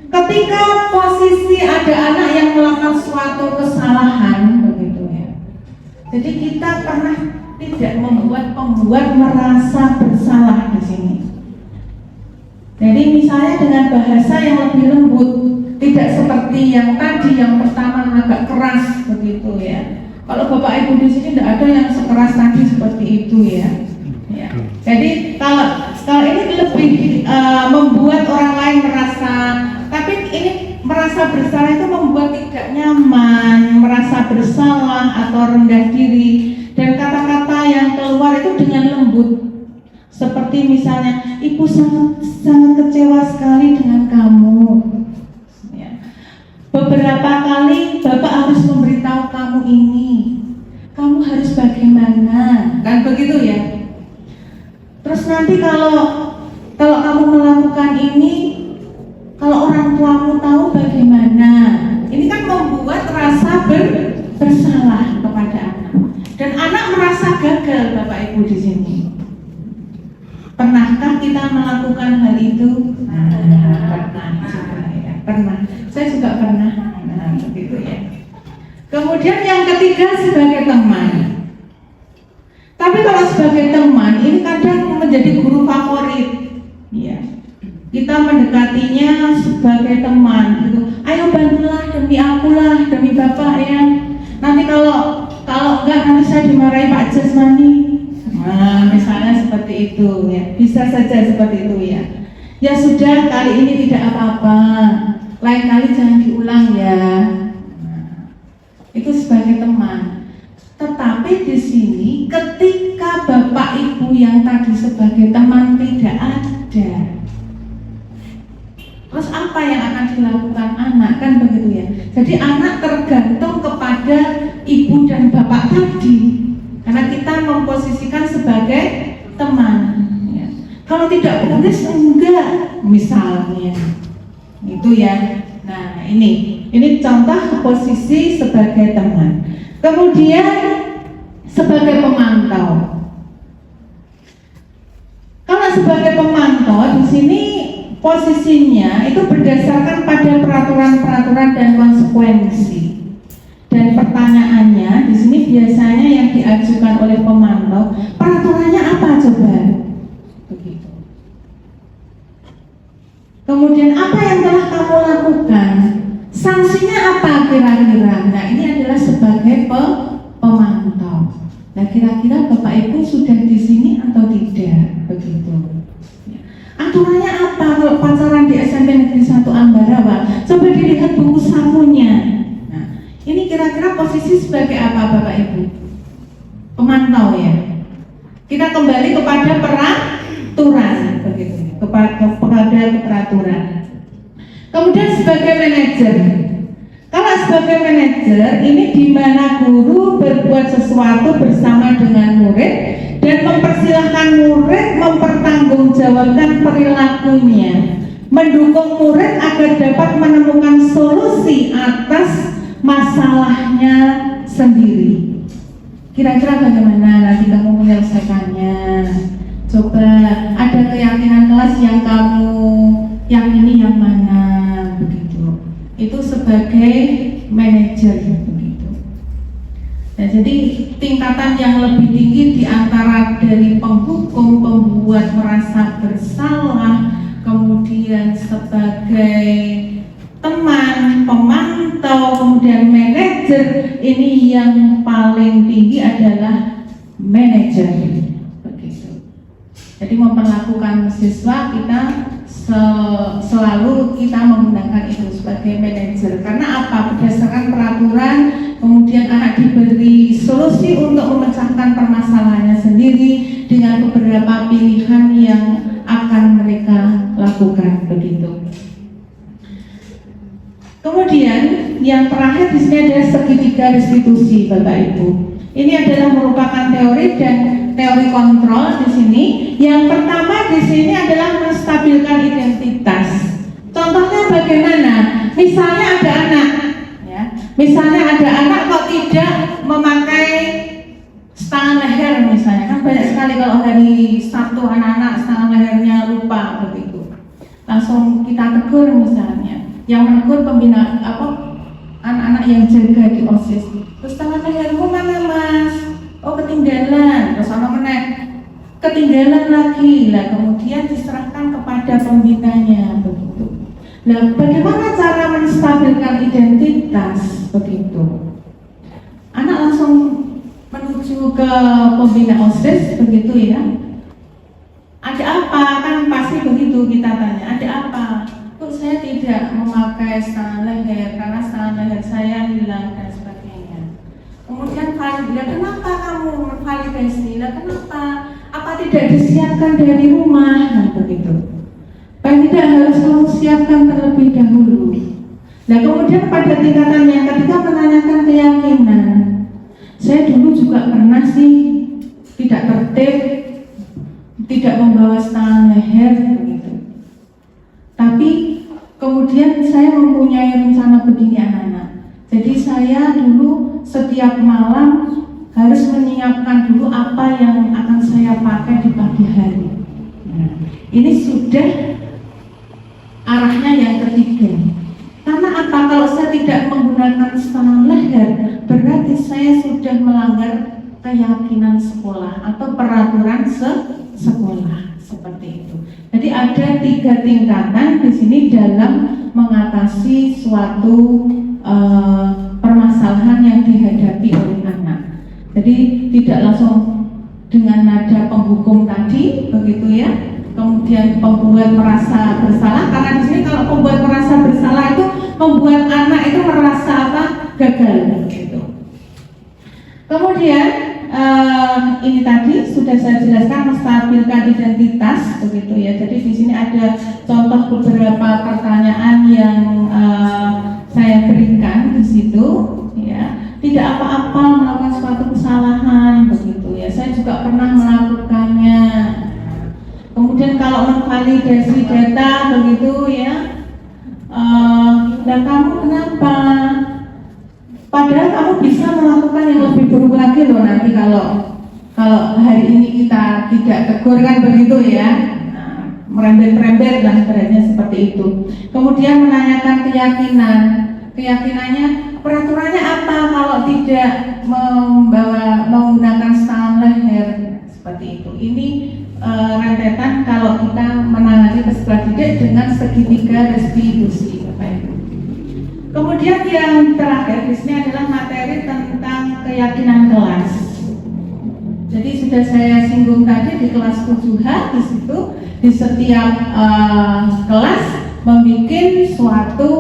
Ketika posisi ada anak yang melakukan suatu kesalahan, begitu ya. Jadi kita pernah tidak membuat pembuat merasa bersalah di sini. Jadi misalnya dengan bahasa yang lebih lembut, tidak seperti yang tadi yang pertama agak keras begitu ya. Kalau Bapak Ibu di sini tidak ada yang sekeras tadi seperti itu ya. Ya. Jadi kalau ini lebih membuat orang lain merasa, tapi ini merasa bersalah itu membuat tidak nyaman, merasa bersalah atau rendah diri, dan kata-kata yang keluar itu dengan lembut. Seperti misalnya, ibu sangat kecewa sekali dengan kamu. Ya. Beberapa kali bapak harus memberitahu kamu ini, kamu harus bagaimana, kan begitu ya. Terus nanti kalau kamu melakukan ini, kalau orang tuamu tahu bagaimana? Ini kan membuat rasa bersalah kepada anak. Dan anak merasa gagal Bapak Ibu di sini. Pernahkah kita melakukan hal itu? Pernah juga ya. Pernah. Saya juga pernah. Nah, begitu ya. Kemudian yang ketiga sebagai teman. Tapi kalau sebagai teman ini kadang menjadi guru favorit. Ya. Kita mendekatinya sebagai teman gitu. Ayo bantulah demi akulah, demi Bapak ya. Nanti kalau enggak nanti saya dimarahi Pak Jasmani. Nah, misalnya seperti itu ya. Bisa saja seperti itu ya. Ya sudah, kali ini tidak apa-apa. Lain kali jangan diulang ya. Nah, itu sebagai teman. Tetapi di sini ketika Bapak Ibu yang tadi sebagai teman tidak ada, terus apa yang akan dilakukan anak, kan begitu ya. Jadi anak tergantung kepada ibu dan bapak tadi, karena kita memposisikan sebagai teman ya. Kalau tidak putus enggak misalnya itu ya. Nah ini contoh posisi sebagai teman. Kemudian sebagai pemantau. Kalau sebagai pemantau di sini posisinya itu berdasarkan pada peraturan-peraturan dan konsekuensi. Dan pertanyaannya di sini biasanya yang diajukan oleh pemantau, peraturannya apa coba? Begitu. Kemudian apa yang telah kamu lakukan? Sanksinya apa kira-kira? Nah ini adalah sebagai pemantau. Nah kira-kira Bapak Ibu sudah di sini atau tidak? Begitu. Aturannya apa kalau pacaran di SMP Negeri 1 Ambarawa? Coba dilihat buku sakunya. Nah, ini kira-kira posisi sebagai apa Bapak Ibu? Pemantau ya. Kita kembali kepada peraturan, begitu. Kepada peraturan. Kemudian sebagai manajer. Kalau sebagai manajer ini di mana guru berbuat sesuatu bersama dengan murid dan mempersilahkan murid mempertanggungjawabkan perilakunya, mendukung murid agar dapat menemukan solusi atas masalahnya sendiri. Kira-kira bagaimana nanti kamu menyelesaikannya? Coba ada keyakinan kelas yang kamu yakini yang mana, begitu. Itu sebagai manajer begitu. Nah, jadi tingkatan yang lebih tinggi di antara dari penghukum, pembuat merasa bersalah, kemudian sebagai teman, pemantau, kemudian manajer, ini yang paling tinggi adalah manajer begitu. Jadi memperlakukan siswa kita selalu kita menggunakan itu sebagai manajer. Karena apa? Berdasarkan peraturan, kemudian anak diberi solusi untuk memecahkan permasalahannya sendiri dengan beberapa pilihan yang akan mereka lakukan begitu. Kemudian yang terakhir di sini adalah segitiga restitusi, Bapak Ibu. Ini adalah merupakan teori dan teori kontrol di sini. Yang pertama di sini adalah menstabilkan identitas. Contohnya bagaimana? Misalnya ada anak, ya. Misalnya ada anak kok tidak memakai setengah leher misalnya, kan banyak sekali kalau hari Sabtu anak-anak setengah lehernya lupa begitu. Langsung kita tegur misalnya. Yang menegur pembina anak-anak yang jaga di OSIS. Terus setengah lehermu mana mas? Oh ketinggalan. Terus anak menek ketinggalan lagi lah, kemudian diserahkan kepada pembinanya begitu. Nah, bagaimana cara menstabilkan identitas begitu? Anak langsung menuju ke pembina OSIS begitu ya. Ada apa? Kan pasti begitu kita tanya. Ada apa? Kok saya tidak memakai setengah leher karena setengah leher saya hilang dan sebagainya. Kemudian validasi, kenapa kamu validasi? Kenapa? Apa tidak disiapkan dari rumah? Nah, begitu. Paling tidak harus kamu siapkan terlebih dahulu. Nah, kemudian pada tingkatan yang ketiga menanyakan keyakinan. Saya dulu juga pernah sih tidak tertib, tidak membawa setengah leher, begitu. Tapi kemudian saya mempunyai rencana begini anak-anak. Jadi saya dulu setiap malam harus harus menyiapkan dulu apa yang akan saya pakai di pagi hari. Nah, ini sudah arahnya yang ketiga. Karena apa? Kalau saya tidak menggunakan setengah leher, berarti saya sudah melanggar keyakinan sekolah atau peraturan sekolah seperti itu. Jadi ada 3 tingkatan di sini dalam mengatasi suatu permasalahan yang dihadapi oleh anak. Jadi tidak langsung dengan nada penghukum tadi, begitu ya. Kemudian pembuat merasa bersalah, karena di sini kalau pembuat merasa bersalah itu membuat anak itu merasa apa? Gagal, gitu. Kemudian ini tadi sudah saya jelaskan menstabilkan identitas, begitu ya. Jadi di sini ada contoh beberapa pertanyaan yang saya berikan di situ, ya. Tidak apa-apa melakukan suatu kesalahan, begitu ya. Saya juga pernah melakukannya. Kemudian kalau memvalidasi data, begitu ya. Dan kamu kenapa? Padahal kamu bisa melakukan yang lebih buruk lagi loh nanti kalau hari ini kita tidak tegur kan, begitu ya. Merembet-rembet lah sebenarnya seperti itu. Kemudian menanyakan keyakinannya, peraturannya apa kalau tidak menggunakan setengah leher, seperti itu. Ini rentetan kalau kita menangani peserta didik dengan segitiga restitusi, Bapak Ibu. Kemudian yang terakhir di sini adalah materi tentang keyakinan kelas. Jadi sudah saya singgung tadi di kelas 7H, di situ di setiap kelas membuat suatu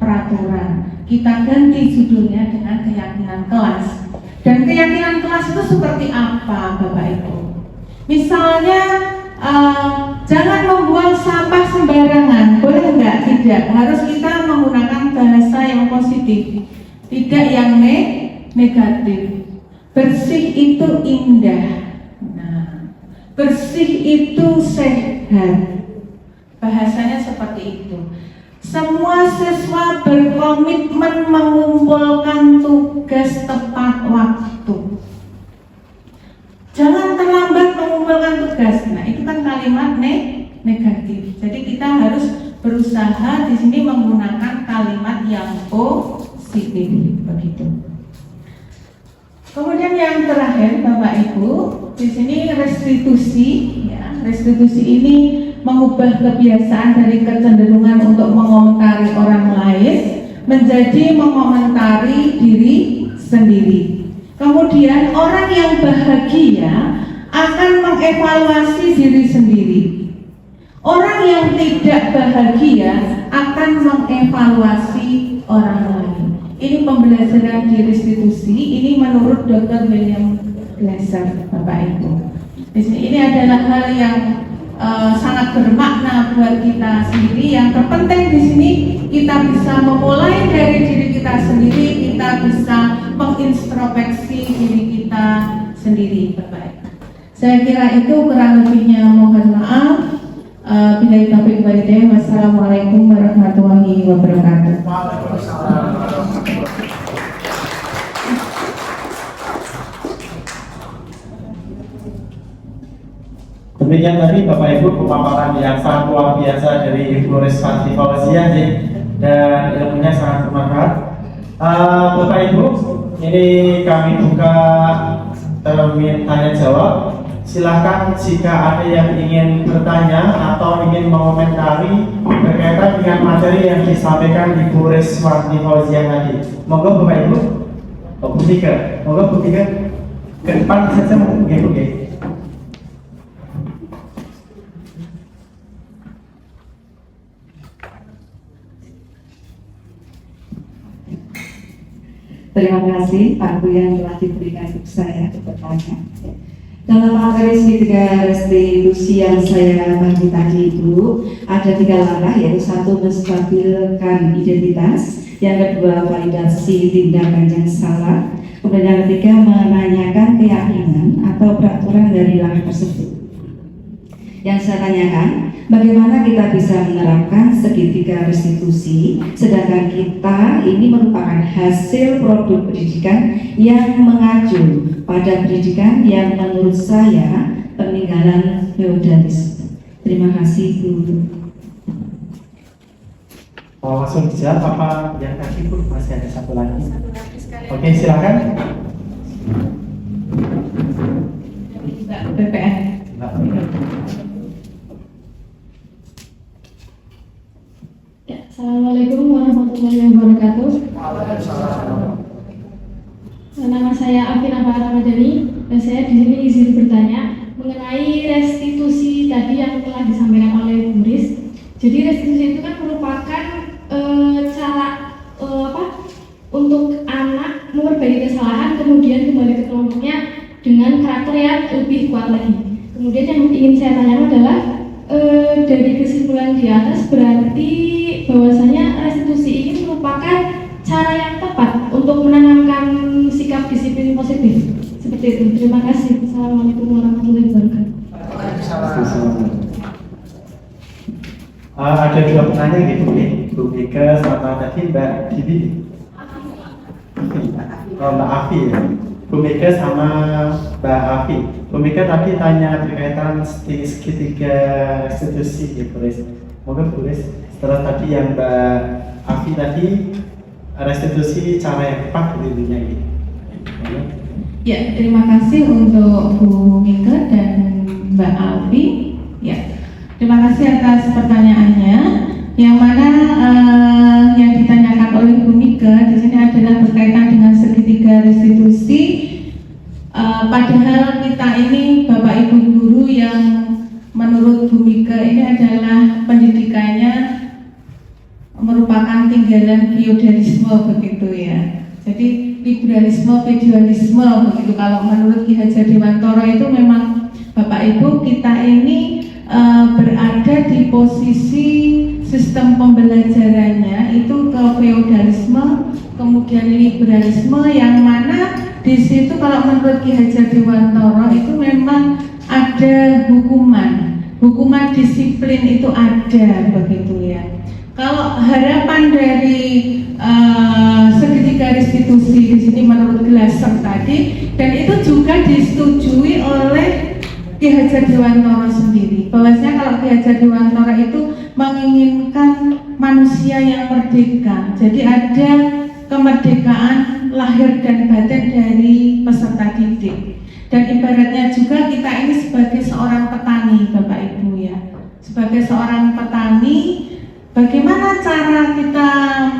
peraturan. Kita ganti judulnya dengan keyakinan kelas. Dan keyakinan kelas itu seperti apa, Bapak Ibu? Misalnya jangan membuang sampah sembarangan, boleh enggak? Tidak, harus kita menggunakan bahasa yang positif, tidak yang negatif. Bersih itu indah, nah, bersih itu sehat, bahasanya seperti itu. Semua siswa berkomitmen mengumpulkan tugas tepat waktu. Jangan terlambat mengumpulkan tugas. Nah, itu kan kalimat negatif. Jadi kita harus berusaha di sini menggunakan kalimat yang positif, begitu. Kemudian yang terakhir, Bapak Ibu, di sini restitusi, ya. Restitusi ini mengubah kebiasaan dari kecenderungan untuk mengomentari orang lain menjadi mengomentari diri sendiri. Kemudian orang yang bahagia akan mengevaluasi diri sendiri. Orang yang tidak bahagia akan mengevaluasi orang lain. Ini pembelajaran di restitusi. Ini menurut Dr. William Glasser, Bapak Ibu. Di sini ini adalah hal yang sangat bermakna buat kita sendiri. Yang terpenting di sini kita bisa memulai dari diri kita sendiri. Kita bisa mengintrospeksi diri kita sendiri, Bapak Ibu. Saya kira itu, kurang lebihnya mohon maaf. Billahi taufiq wal hidayah. Wassalamualaikum warahmatullahi wabarakatuh. Demikian tadi Bapak Ibu pemaparan yang sangat luar biasa dari Ibu Resvanti Fauziah, dan ilmunya sangat bermanfaat. Bapak Ibu, ini kami buka termin tanya jawab. Silakan jika ada yang ingin bertanya atau ingin mengomentari berkaitan dengan materi yang disampaikan Ibu Resvanti Fauziah tadi. Monggo Bapak Ibu, Bu Tiga, monggo Bu Tiga ke depan saja, mungkin Bu. Terima kasih Pak Bu yang telah diberikan untuk saya untuk bertanya. Dalam materi segitiga restitusi yang saya bagi tadi itu ada 3 langkah, yaitu 1 menstabilkan identitas, yang kedua validasi tindakan yang salah, kemudian yang ketiga menanyakan keyakinan atau peraturan dari langkah tersebut. Yang saya tanyakan, Bagaimana kita bisa menerapkan segitiga restitusi, sedangkan kita ini merupakan hasil produk pendidikan yang mengacu pada pendidikan yang menurut saya peninggalan feodalis. Terima kasih, Bu. Mau langsung dijawab apa yang tadi, Bu? Masih ada satu lagi. Oke, silakan. Mbak BPN. Ya, Assalamualaikum warahmatullahi wabarakatuh. Nama saya Afina Ramadhani dan saya di sini izin bertanya mengenai restitusi tadi yang telah disampaikan oleh Bu Riz. Jadi restitusi itu kan merupakan cara untuk anak memperbaiki kesalahan kemudian kembali ke kelompoknya dengan karakter yang lebih kuat lagi. Kemudian yang ingin saya tanyakan adalah dari kesimpulan di atas berarti bahwasanya restitusi ini merupakan cara yang tepat untuk menanamkan sikap disiplin positif. Seperti itu. Terima kasih. Assalamualaikum warahmatullahi wabarakatuh. Ada dua penanya gitu nih, Bu Mika sama tadi Mbak Didi. Oh, Mbak Afi ya. Bu Mika sama Mbak Afi. Bu Mika tadi tanya berkaitan segitiga restitusi gitu, Riz. Mungkin Bu Riz, setelah tadi yang Mbak Afi tadi restitusi cara yang tepat tentunya gitu. Ya, terima kasih untuk Bu Mika dan Mbak Alfi. Ya, terima kasih atas pertanyaannya. Yang mana yang ditanyakan oleh Bu Mika di sini adalah berkaitan dengan segitiga restitusi. Padahal kita ini Bapak Ibu guru yang menurut Bu Mika ini adalah pendidikannya merupakan tinggalan feodalisme begitu ya. Jadi liberalisme, feodalisme begitu. Kalau menurut Ki Hajar Dewantara itu memang Bapak Ibu kita ini berada di posisi sistem pembelajarannya itu ke feodalisme, kemudian liberalisme, yang mana di situ kalau menurut Ki Hajar Dewantara itu memang ada hukuman disiplin itu ada begitu ya. Kalau harapan dari segitiga restitusi di sini menurut Glaser tadi, dan itu juga disetujui oleh Ki Hajar Dewantara sendiri, bahwasanya kalau Ki Hajar Dewantara itu menginginkan manusia yang merdeka. Jadi ada kemerdekaan lahir dan batin dari peserta didik. Dan ibaratnya juga kita ini sebagai seorang petani, Bapak Ibu ya. Sebagai seorang petani, bagaimana cara kita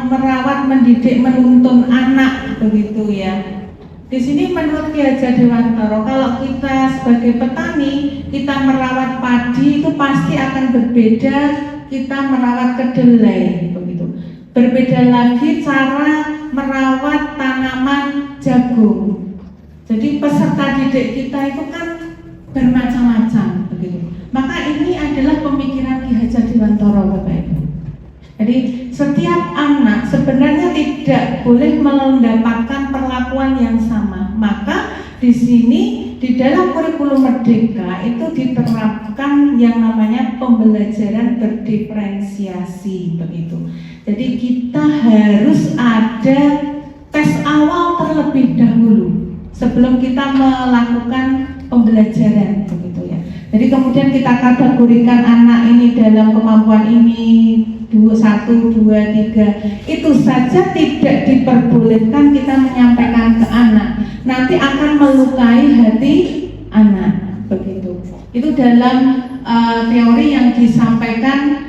merawat, mendidik, menuntun anak begitu ya. Di sini menurut Ki Hajar Dewantara, kalau kita sebagai petani, kita merawat padi itu pasti akan berbeda kita merawat kedelai begitu. Berbeda lagi cara merawat tanaman jagung. Jadi peserta didik kita itu kan bermacam-macam begitu. Maka ini adalah pemikiran Ki Hajar Dewantara, Bapak Ibu. Jadi setiap anak sebenarnya tidak boleh mendapatkan perlakuan yang sama. Maka di sini di dalam kurikulum Merdeka itu diterapkan yang namanya pembelajaran berdiferensiasi begitu. Jadi kita harus ada tes awal terlebih dahulu sebelum kita melakukan pembelajaran begitu ya. Jadi kemudian kita kategorikan anak ini dalam kemampuan ini 1, 2, 3. Itu saja tidak diperbolehkan kita menyampaikan ke anak. Nanti akan melukai hati anak begitu. Itu dalam teori yang disampaikan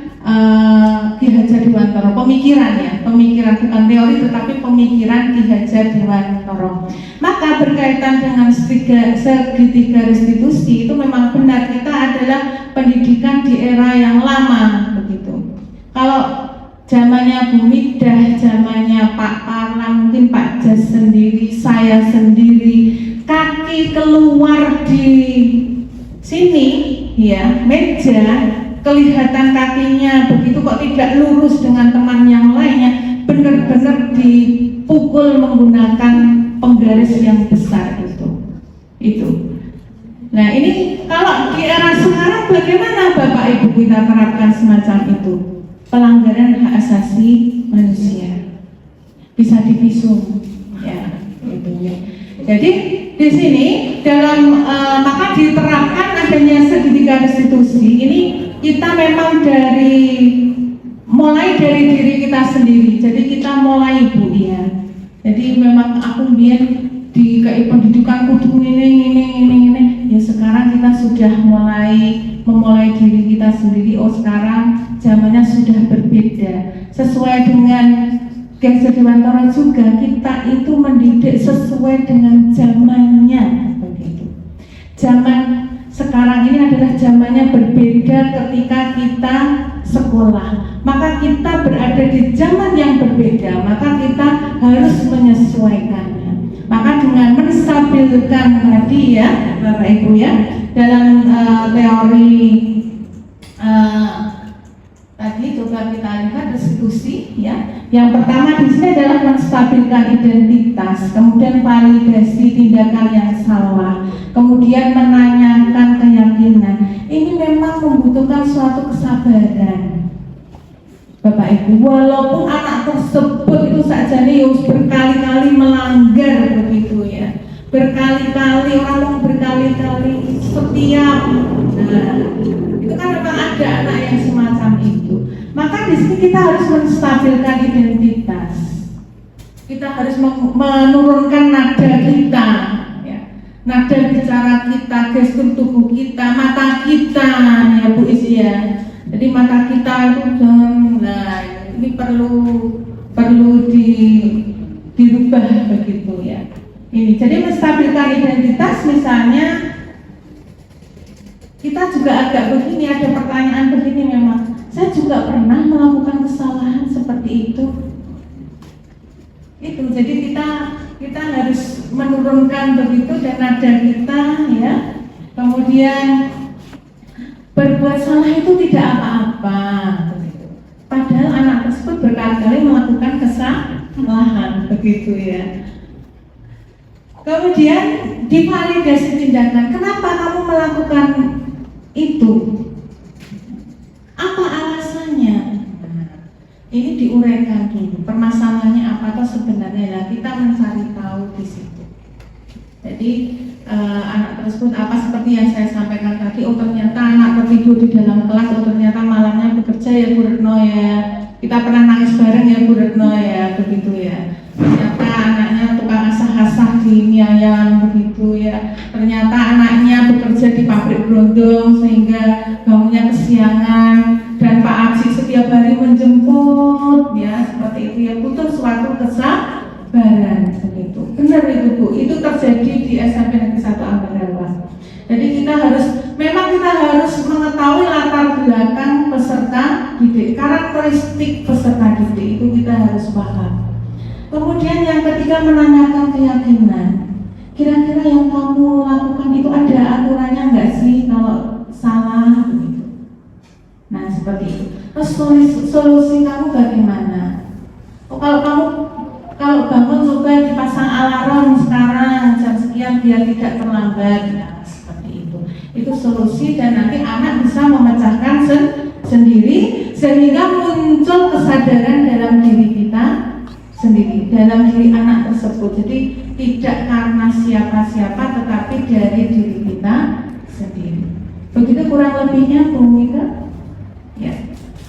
Ki Hajar Dewantara, pemikiran ya, pemikiran bukan teori tetapi pemikiran Ki Hajar Dewantara. Maka berkaitan dengan segitiga restitusi itu memang benar, kita adalah pendidikan di era yang lama begitu. Kalau zamannya Bu Midah, zamannya Pak Parlang, mungkin Pak Jas sendiri, saya sendiri, kaki keluar di sini ya, meja, kelihatan kakinya begitu kok tidak lurus dengan teman yang lainnya, benar-benar dipukul menggunakan penggaris yang besar itu. Nah ini kalau di era sekarang bagaimana Bapak Ibu kita terapkan semacam itu? Pelanggaran hak asasi manusia bisa divisum, ya, gitu ya. Jadi di sini dalam maka diterapkan adanya sertifikat restitusi ini kita memang mulai dari diri kita sendiri. Jadi kita mulai Bu ya. Jadi memang aku biar di pendidikan kudu ini. Ya sekarang kita sudah memulai diri kita sendiri. Oh sekarang zamannya sudah berbeda. Sesuai dengan Gestur Dewantara juga kita itu mendidik sesuai dengan zamannya begitu. Zaman sekarang ini adalah zamannya berbeda ketika kita sekolah. Maka kita berada di zaman yang berbeda, maka kita harus menyesuaikannya. Maka dengan menstabilkan tadi ya Bapak Ibu ya dalam teori tadi coba kita lihat restitusi ya. Yang pertama di sini adalah menstabilkan identitas, kemudian validasi tindakan yang salah, kemudian menanyakan keyakinan. Ini memang membutuhkan suatu kesabaran. Bapak Ibu, walaupun anak tersebut itu saja nih berkali-kali melanggar begitu ya, berkali-kali orang berkali-kali setiap, itu kan memang ada anak yang semacam itu. Maka di sini kita harus menstabilkan identitas, kita harus menurunkan nada kita, ya. Nada bicara kita, gestur tubuh kita, mata kita, ya Bu Isi ya. Jadi mata kita itu nah ini perlu dirubah begitu ya. Ini jadi menstabilkan identitas misalnya kita juga agak begini, ada pertanyaan begini memang. Saya juga pernah melakukan kesalahan seperti itu. Itu jadi kita harus menurunkan begitu dan nada kita ya. Kemudian berbuat salah itu tidak apa-apa. Padahal anak tersebut berkali-kali melakukan kesalahan begitu ya. Kemudian divalidasi tindakan. Kenapa kamu melakukan itu? Apa alasannya? Ini diuraikan dulu. Permasalahannya apa atau sebenarnya? Nah, kita mencari tahu di situ. Jadi anak tersebut apa seperti yang saya sampaikan tadi. Oh ternyata anak tertidur di dalam kelas. Oh ternyata malamnya bekerja ya Bu Retno ya. Kita pernah nangis bareng ya Bu Retno ya. Begitu ya. Ternyata anaknya tukang asah-asah di mie ayam begitu ya. Ternyata anaknya bekerja di pabrik berondong sehingga bangunnya kesiangan dan Pak Aji setiap hari menjemput ya seperti itu ya. Butuh suatu kesabaran begitu. Benar itu Bu. Itu terjadi di SMP Negeri 1 Ambarawa. Jadi kita harus mengetahui latar belakang peserta didik, karakteristik peserta didik itu kita harus paham. Kemudian yang ketiga menanyakan keyakinan. Kira-kira yang kamu lakukan itu ada aturannya nggak sih kalau salah begitu? Nah seperti itu. Terus solusi kamu bagaimana? Oh, kalau bangun coba dipasang alarm sekarang jam sekian biar tidak terlambat. Nah, seperti itu. Itu solusi dan nanti anak bisa memecahkan sendiri sehingga muncul kesadaran dalam diri kita sendiri, dalam diri anak tersebut. Jadi tidak karena siapa-siapa tetapi dari diri kita sendiri. Begitu kurang lebihnya Bu Mika. Ya,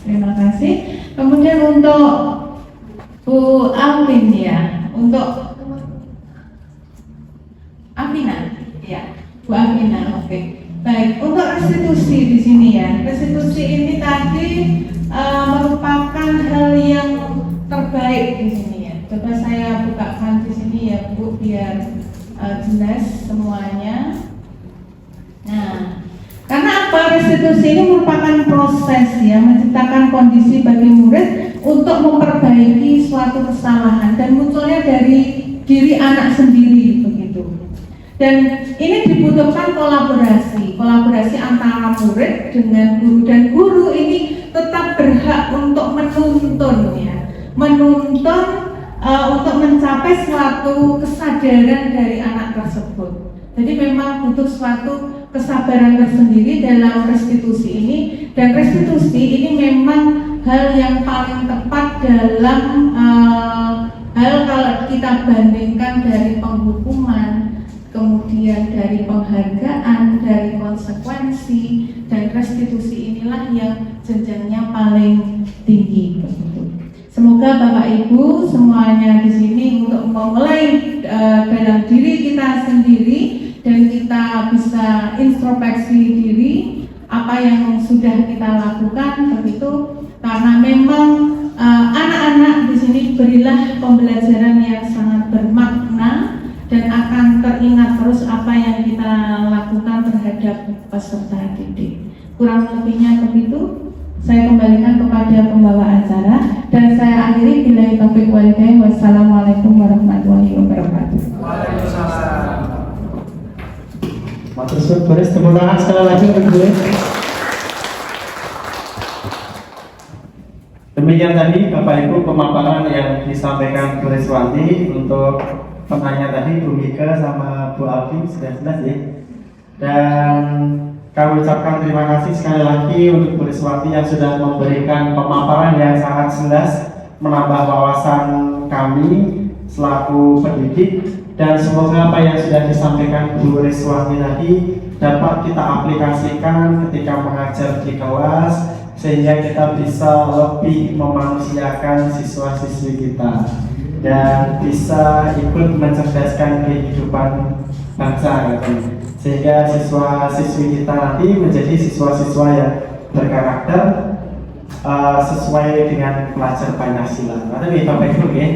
terima kasih. Kemudian untuk Bu Alvin ya, untuk Amina, ya, Bu Amina, oke. Baik, untuk restitusi di sini ya. Restitusi ini tadi merupakan hal yang terbaik di sini ya. Coba saya bukakan di sini ya Bu biar jelas semuanya. Nah, karena apa? Restitusi ini merupakan proses ya, menciptakan kondisi bagi murid untuk memperbaiki suatu kesalahan dan munculnya dari diri anak sendiri begitu. Dan ini dibutuhkan kolaborasi antara murid dengan guru, dan guru ini tetap berhak untuk menuntun ya, untuk mencapai suatu kesadaran dari anak tersebut. Jadi memang butuh suatu kesabaran tersendiri dalam restitusi ini, dan restitusi ini memang hal yang paling tepat dalam hal kalau kita bandingkan dari penghukuman, kemudian dari penghargaan, dari konsekuensi, dan restitusi inilah yang jenjangnya paling tinggi. Semoga Bapak Ibu semuanya di sini untuk memulai dalam diri kita sendiri, dan kita bisa introspeksi diri apa yang sudah kita lakukan begitu, karena memang anak-anak di sini berilah pembelajaran yang sangat bermakna dan akan teringat terus apa yang kita lakukan terhadap peserta didik. Kurang lebihnya begitu. Saya kembalikan kepada pembawa acara dan saya akhiri billahi taufiq wal hidayah. Wassalamualaikum warahmatullahi wabarakatuh. Waalaikumsalam. Matur suwun, Boris, tepuk tangan sekali lagi untuk gue. Demikian tadi Bapak Ibu pemaparan yang disampaikan Bu Riswanti untuk penanya tadi, Bu Mika sama Bu Alfi, sudah jelas ya. Dan kami ucapkan terima kasih sekali lagi untuk Bu Riswanti yang sudah memberikan pemaparan yang sangat jelas, menambah wawasan kami selaku pendidik, dan semoga apa yang sudah disampaikan Bu Riswanti tadi dapat kita aplikasikan ketika mengajar di kelas, sehingga kita bisa lebih memanusiakan siswa-siswi kita dan bisa ikut mencerdaskan kehidupan bangsa gitu. Sehingga siswa-siswi kita nanti menjadi siswa-siswa yang berkarakter sesuai dengan pelajar Pancasila. Nanti Bapak Ibu ya.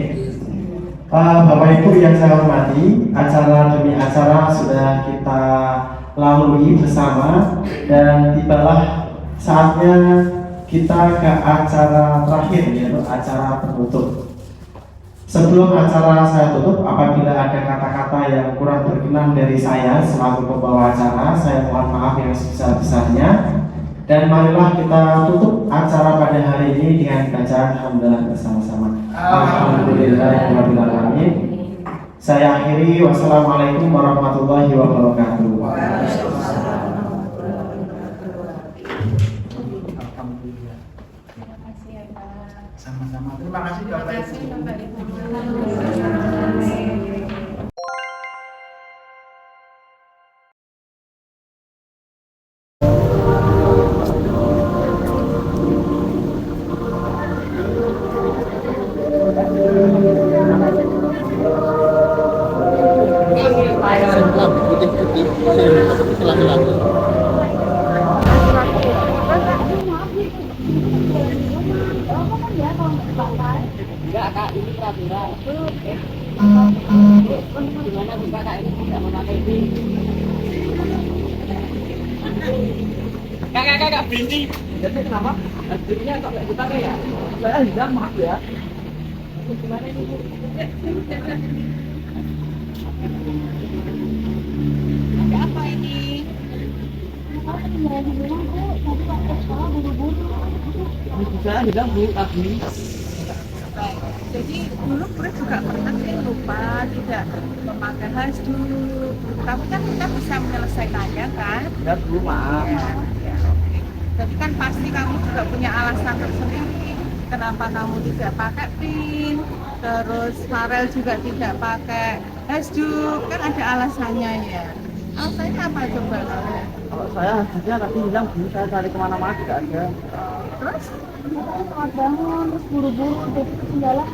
Bapak Ibu yang saya hormati, acara demi acara sudah kita lalui bersama dan tibalah saatnya kita ke acara terakhir, yaitu acara penutup. Sebelum acara saya tutup, apabila ada kata-kata yang kurang berkenan dari saya selaku pembawa acara, saya mohon maaf yang sebesar-besarnya. Dan marilah kita tutup acara pada hari ini dengan bacaan hamdalah bersama-sama. Alhamdulillahirabbil alamin. Saya akhiri, wassalamualaikum warahmatullahi wabarakatuh. Sama-sama. Terima kasih Bapak Ibu. Enggak kak, ini peraturan. Gimana buka kak, ini tidak memakai pin. Kak, binti. Jadi kenapa? Pinnya kok nggak dipakai ya? Saya hilang, maaf ya. Gimana ini bu? Ada apa ini? Apa tinggal di rumah bu? Tadi waktu sekolah buru-buru. Saya hilang bu, tadi. Jadi dulu gue juga pernah lupa tidak memakai hasduk. Tapi kan kita bisa menyelesaikannya kan? Ya dulu maaf. Ya, oke. Jadi kan pasti kamu juga punya alasan tersendiri kenapa kamu tidak pakai pin. Terus Farel juga tidak pakai hasduk, kan ada alasannya ya. Alasannya apa coba? Kalau saya hasduknya tadi hilang bu, saya cari kemana-mana tidak ada. Terus? Selamat bangun, terus buru-buru, jadi ketinggalan.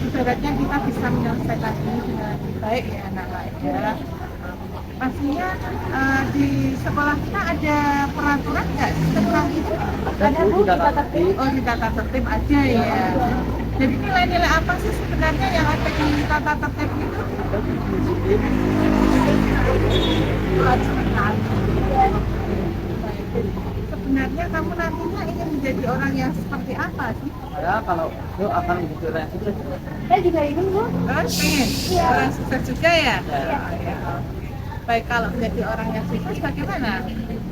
Ibaratnya kita bisa menyelesaikan ini dengan baik ya anak-anak ya. Pastinya di sekolah kita ada peraturan nggak tentang itu? Ada bu, di tata tertib. Oh di tata tertib aja ya. Jadi nilai-nilai apa sih sebenarnya yang ada di tata tertib itu? Sebenarnya kamu nantinya ingin menjadi orang yang seperti apa sih? Saya kalau itu akan menjadi orang yang sukses. Saya juga ingin bu. Pengen orang sukses juga ya? Ya. Baik, kalau menjadi orang yang sukses bagaimana?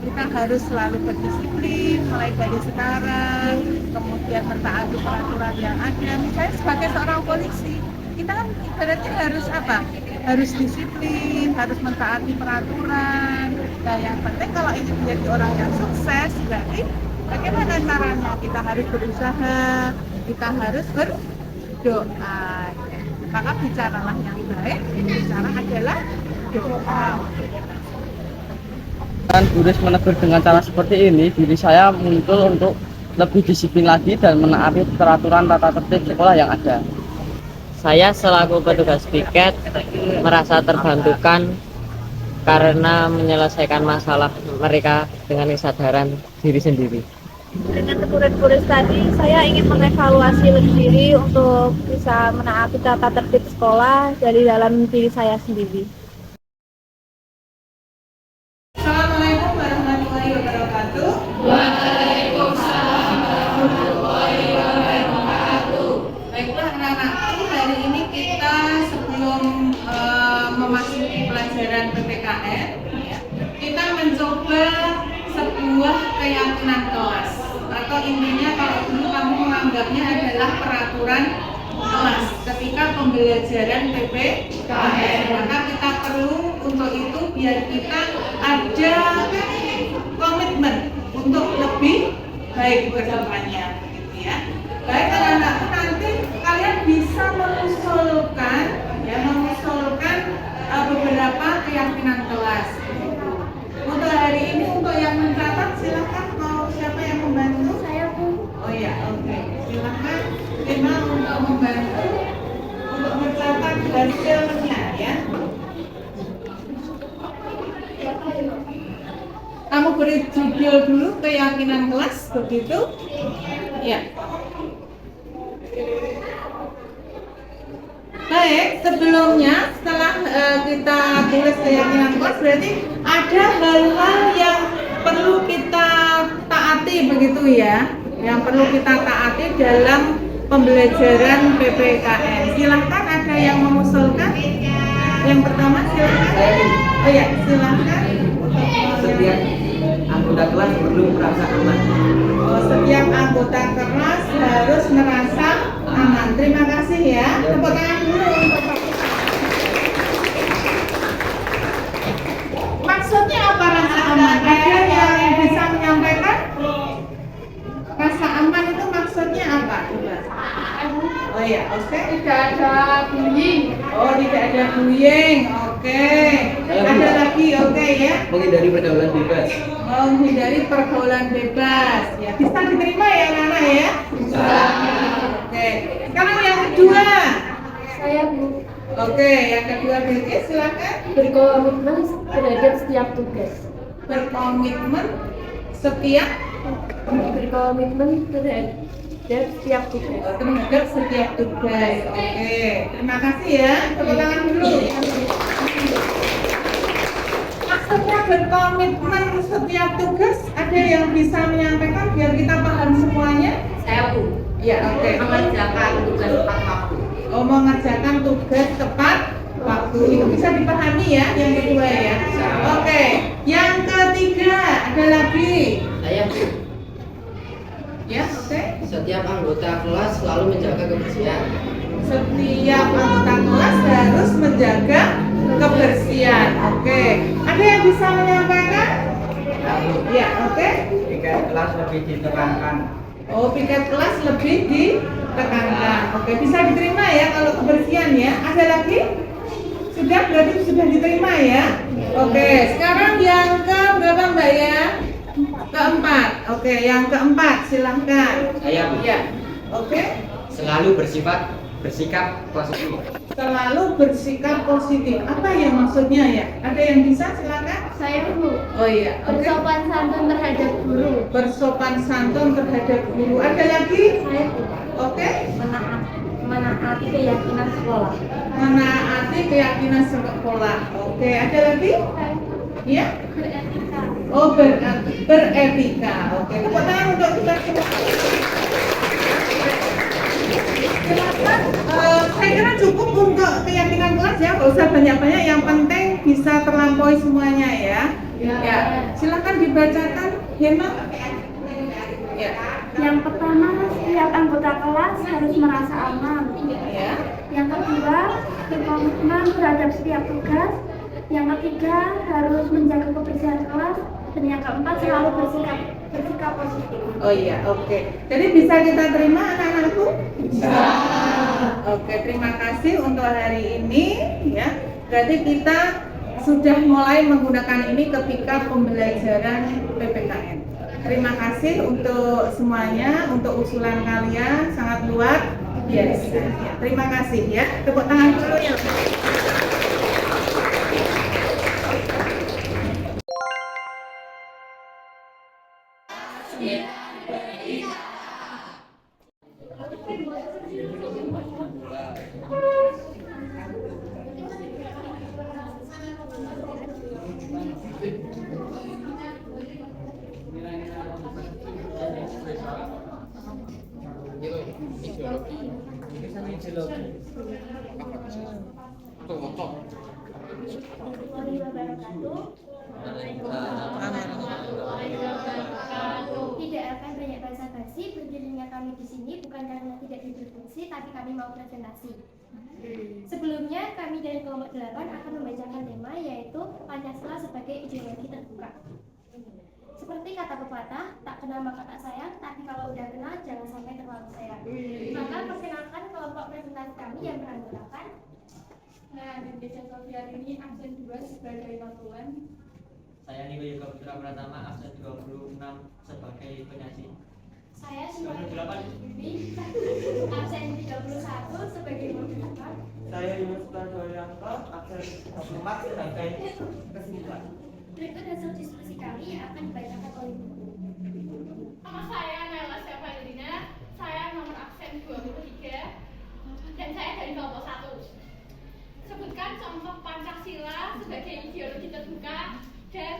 Kita harus selalu berdisiplin mulai dari sekarang, kemudian mentaati peraturan yang ada. Misalnya sebagai seorang polisi, kita kan ibaratnya harus apa? harus disiplin, harus mentaati peraturan. Nah, yang penting kalau ingin menjadi orang yang sukses, berarti bagaimana caranya? Kita harus berusaha, kita harus berdoa. Maka bicaralah yang baik, bicara adalah doa. Dan Buris menegur dengan cara seperti ini, diri saya muncul untuk lebih disiplin lagi dan menaati peraturan tata tertib sekolah yang ada. Saya selaku petugas piket merasa terbantukan karena menyelesaikan masalah mereka dengan kesadaran diri sendiri. Dengan teguran Buris tadi, saya ingin mengevaluasi diri untuk bisa menaati tata tertib sekolah dari dalam diri saya sendiri. Assalamualaikum warahmatullahi wabarakatuh. Waalaikumsalam warahmatullahi wabarakatuh. Baiklah anak-anakku, hari ini kita sebelum memasuki pelajaran PPKN, ya, kita mencoba sebuah keyakinan kelas, atau intinya kalau dulu kamu menganggapnya adalah peraturan kelas ketika pembelajaran PPKN. Maka kita perlu untuk itu biar kita ada komitmen untuk lebih baik ke depannya, gitu ya. Baik anak-anakku, nanti kalian bisa mengusulkan beberapa keyakinan kelas. Untuk hari ini, untuk yang mencatat silahkan, mau siapa yang membantu? Saya Bu. Oh ya, oke. Silahkan Emma untuk membantu untuk mencatat hasilnya ya. Kamu beri judul dulu keyakinan kelas, begitu? Ya. Baik, sebelumnya setelah kita tulis keyakinan kelas, berarti ada hal-hal yang perlu kita taati, begitu ya, yang perlu kita taati dalam pembelajaran PPKN. Silahkan, ada yang mengusulkan? Yang pertama silahkan. Oh ya, silahkan. Setiap anggota kelas perlu merasa aman. Oh, setiap anggota kelas harus merasa aman. Terima kasih ya. Tepuk tangan dulu untuk Pak. Maksudnya apa rasa aman? Ada yang bisa menyampaikan? Rasa aman itu maksudnya apa? Oh ya, oke. Tidak ada bullying. Oh, tidak ada bullying. Oke. Ada lagi, oke ya. Menghindari pergaulan bebas. Menghindari pergaulan bebas. Ya, bisa diterima ya, Nana ya? Bisa. Oke. Sekarang yang kedua. Saya Bu. Oke, yang kedua Bilkis, silakan. Berkomitmen terhadap setiap tugas. Berkomitmen setiap Berkomitmen terhadap setiap tugas. terhadap setiap tugas. Oke, terima kasih ya. Tepuk tangan dulu. Maksudnya berkomitmen setiap tugas, ada yang bisa menyampaikan biar kita paham semuanya? Saya Bu, Ya, oke. mengerjakan tugas tepat waktu. Oh, mengerjakan tugas tepat waktu. Itu bisa dipahami ya, yang kedua ya. Oke, yang ketiga ada lagi. Saya Bu, Ya, oke. setiap anggota kelas selalu menjaga kebersihan. Setiap anggota kelas harus menjaga kebersihan. Oke. Ada yang bisa menyampaikan? Ya, oke. Piket kelas lebih ditekankan. Oh, piket kelas lebih ditekankan. Oke, bisa diterima ya kalau kebersihan ya. Ada lagi? Sudah, berarti sudah diterima ya. Oke, sekarang yang ke berapa Mbak ya? Keempat. Oke, yang keempat silahkan. Saya Bu, Ya. Oke. selalu bersikap positif. Selalu bersikap positif. Apa ya maksudnya ya? Ada yang bisa silakan? Saya Bu. Oh iya. Oke. Bersopan santun terhadap guru. Bersopan santun terhadap guru. Ada lagi? Saya Bu. Oke. Menaati keyakinan sekolah. Menaati keyakinan sekolah. Oke. Ada lagi? Ya? Oh, beretika. Oke. Tepuk tangan untuk kita semua. Silakan. Saya kira cukup untuk keyakinan kelas ya. Nggak usah banyak-banyak. Yang penting bisa terlampaui semuanya ya. Ya. Silakan dibacakan, Hema. Ya. Yang pertama, setiap anggota kelas harus merasa aman. Ya. Yang kedua, berkomitmen terhadap setiap tugas. Yang ketiga, harus menjaga kebersihan kelas. Dan yang keempat, selalu bersikap positif. Oh iya, oke. Jadi bisa kita terima anak-anakku? Bisa. Oke, terima kasih untuk hari ini ya. Berarti kita sudah mulai menggunakan ini ketika pembelajaran PPKN. Terima kasih untuk semuanya, untuk usulan kalian sangat luar biasa. Ya, terima kasih ya. Tepuk tangan dulu ya. Tidak akan banyak basa-basi, berdirinya kami di sini bukan karena tidak diberi fungsi, tapi kami mau presentasi. Sebelumnya, kami dari kelompok 8 akan membacakan tema, yaitu Pancasila sebagai ideologi terbuka. Seperti kata pepatah, tak kenal maka tak sayang, tapi kalau udah kenal jangan sampai terlalu sayang. Maka perkenalkan kelompok presentasi kami yang beranggotakan. Nah, Indonesia Sofian ini absen 2 sebagai patungan. Saya Niko Yoga Putra Pratama, absen 26 sebagai penyaji. Saya Simon ini absen 31 sebagai moderator. Saya Yunus Pradoyanto, absen 24 sebagai kesimpulan. Berikut hasil diskusi kami akan dibacakan oleh Ibu. Nama saya Nela Syafalina, saya nomor absen 23 dan saya dari kelompok 1. Sebutkan contoh Pancasila sebagai ideologi terbuka dan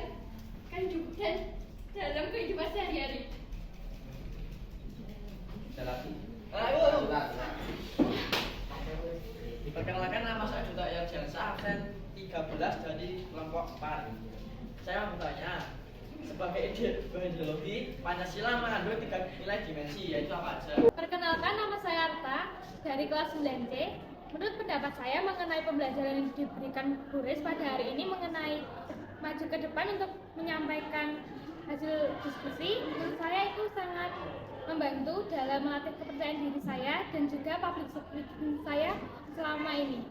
dalam kehidupan sehari-hari. Perkenalkan, nama saya Duta yang Jansa, absen 13 dari kelompok 4. Saya mau bertanya, sebagai ideologi Pancasila mengandung 3 nilai dimensi, yaitu apa aja? Perkenalkan, nama saya Arta dari kelas 9C. Menurut pendapat saya mengenai pembelajaran yang diberikan Bu Ris pada hari ini mengenai maju ke depan untuk menyampaikan hasil diskusi, menurut saya itu sangat membantu dalam melatih kepercayaan diri saya dan juga public speaking saya selama ini.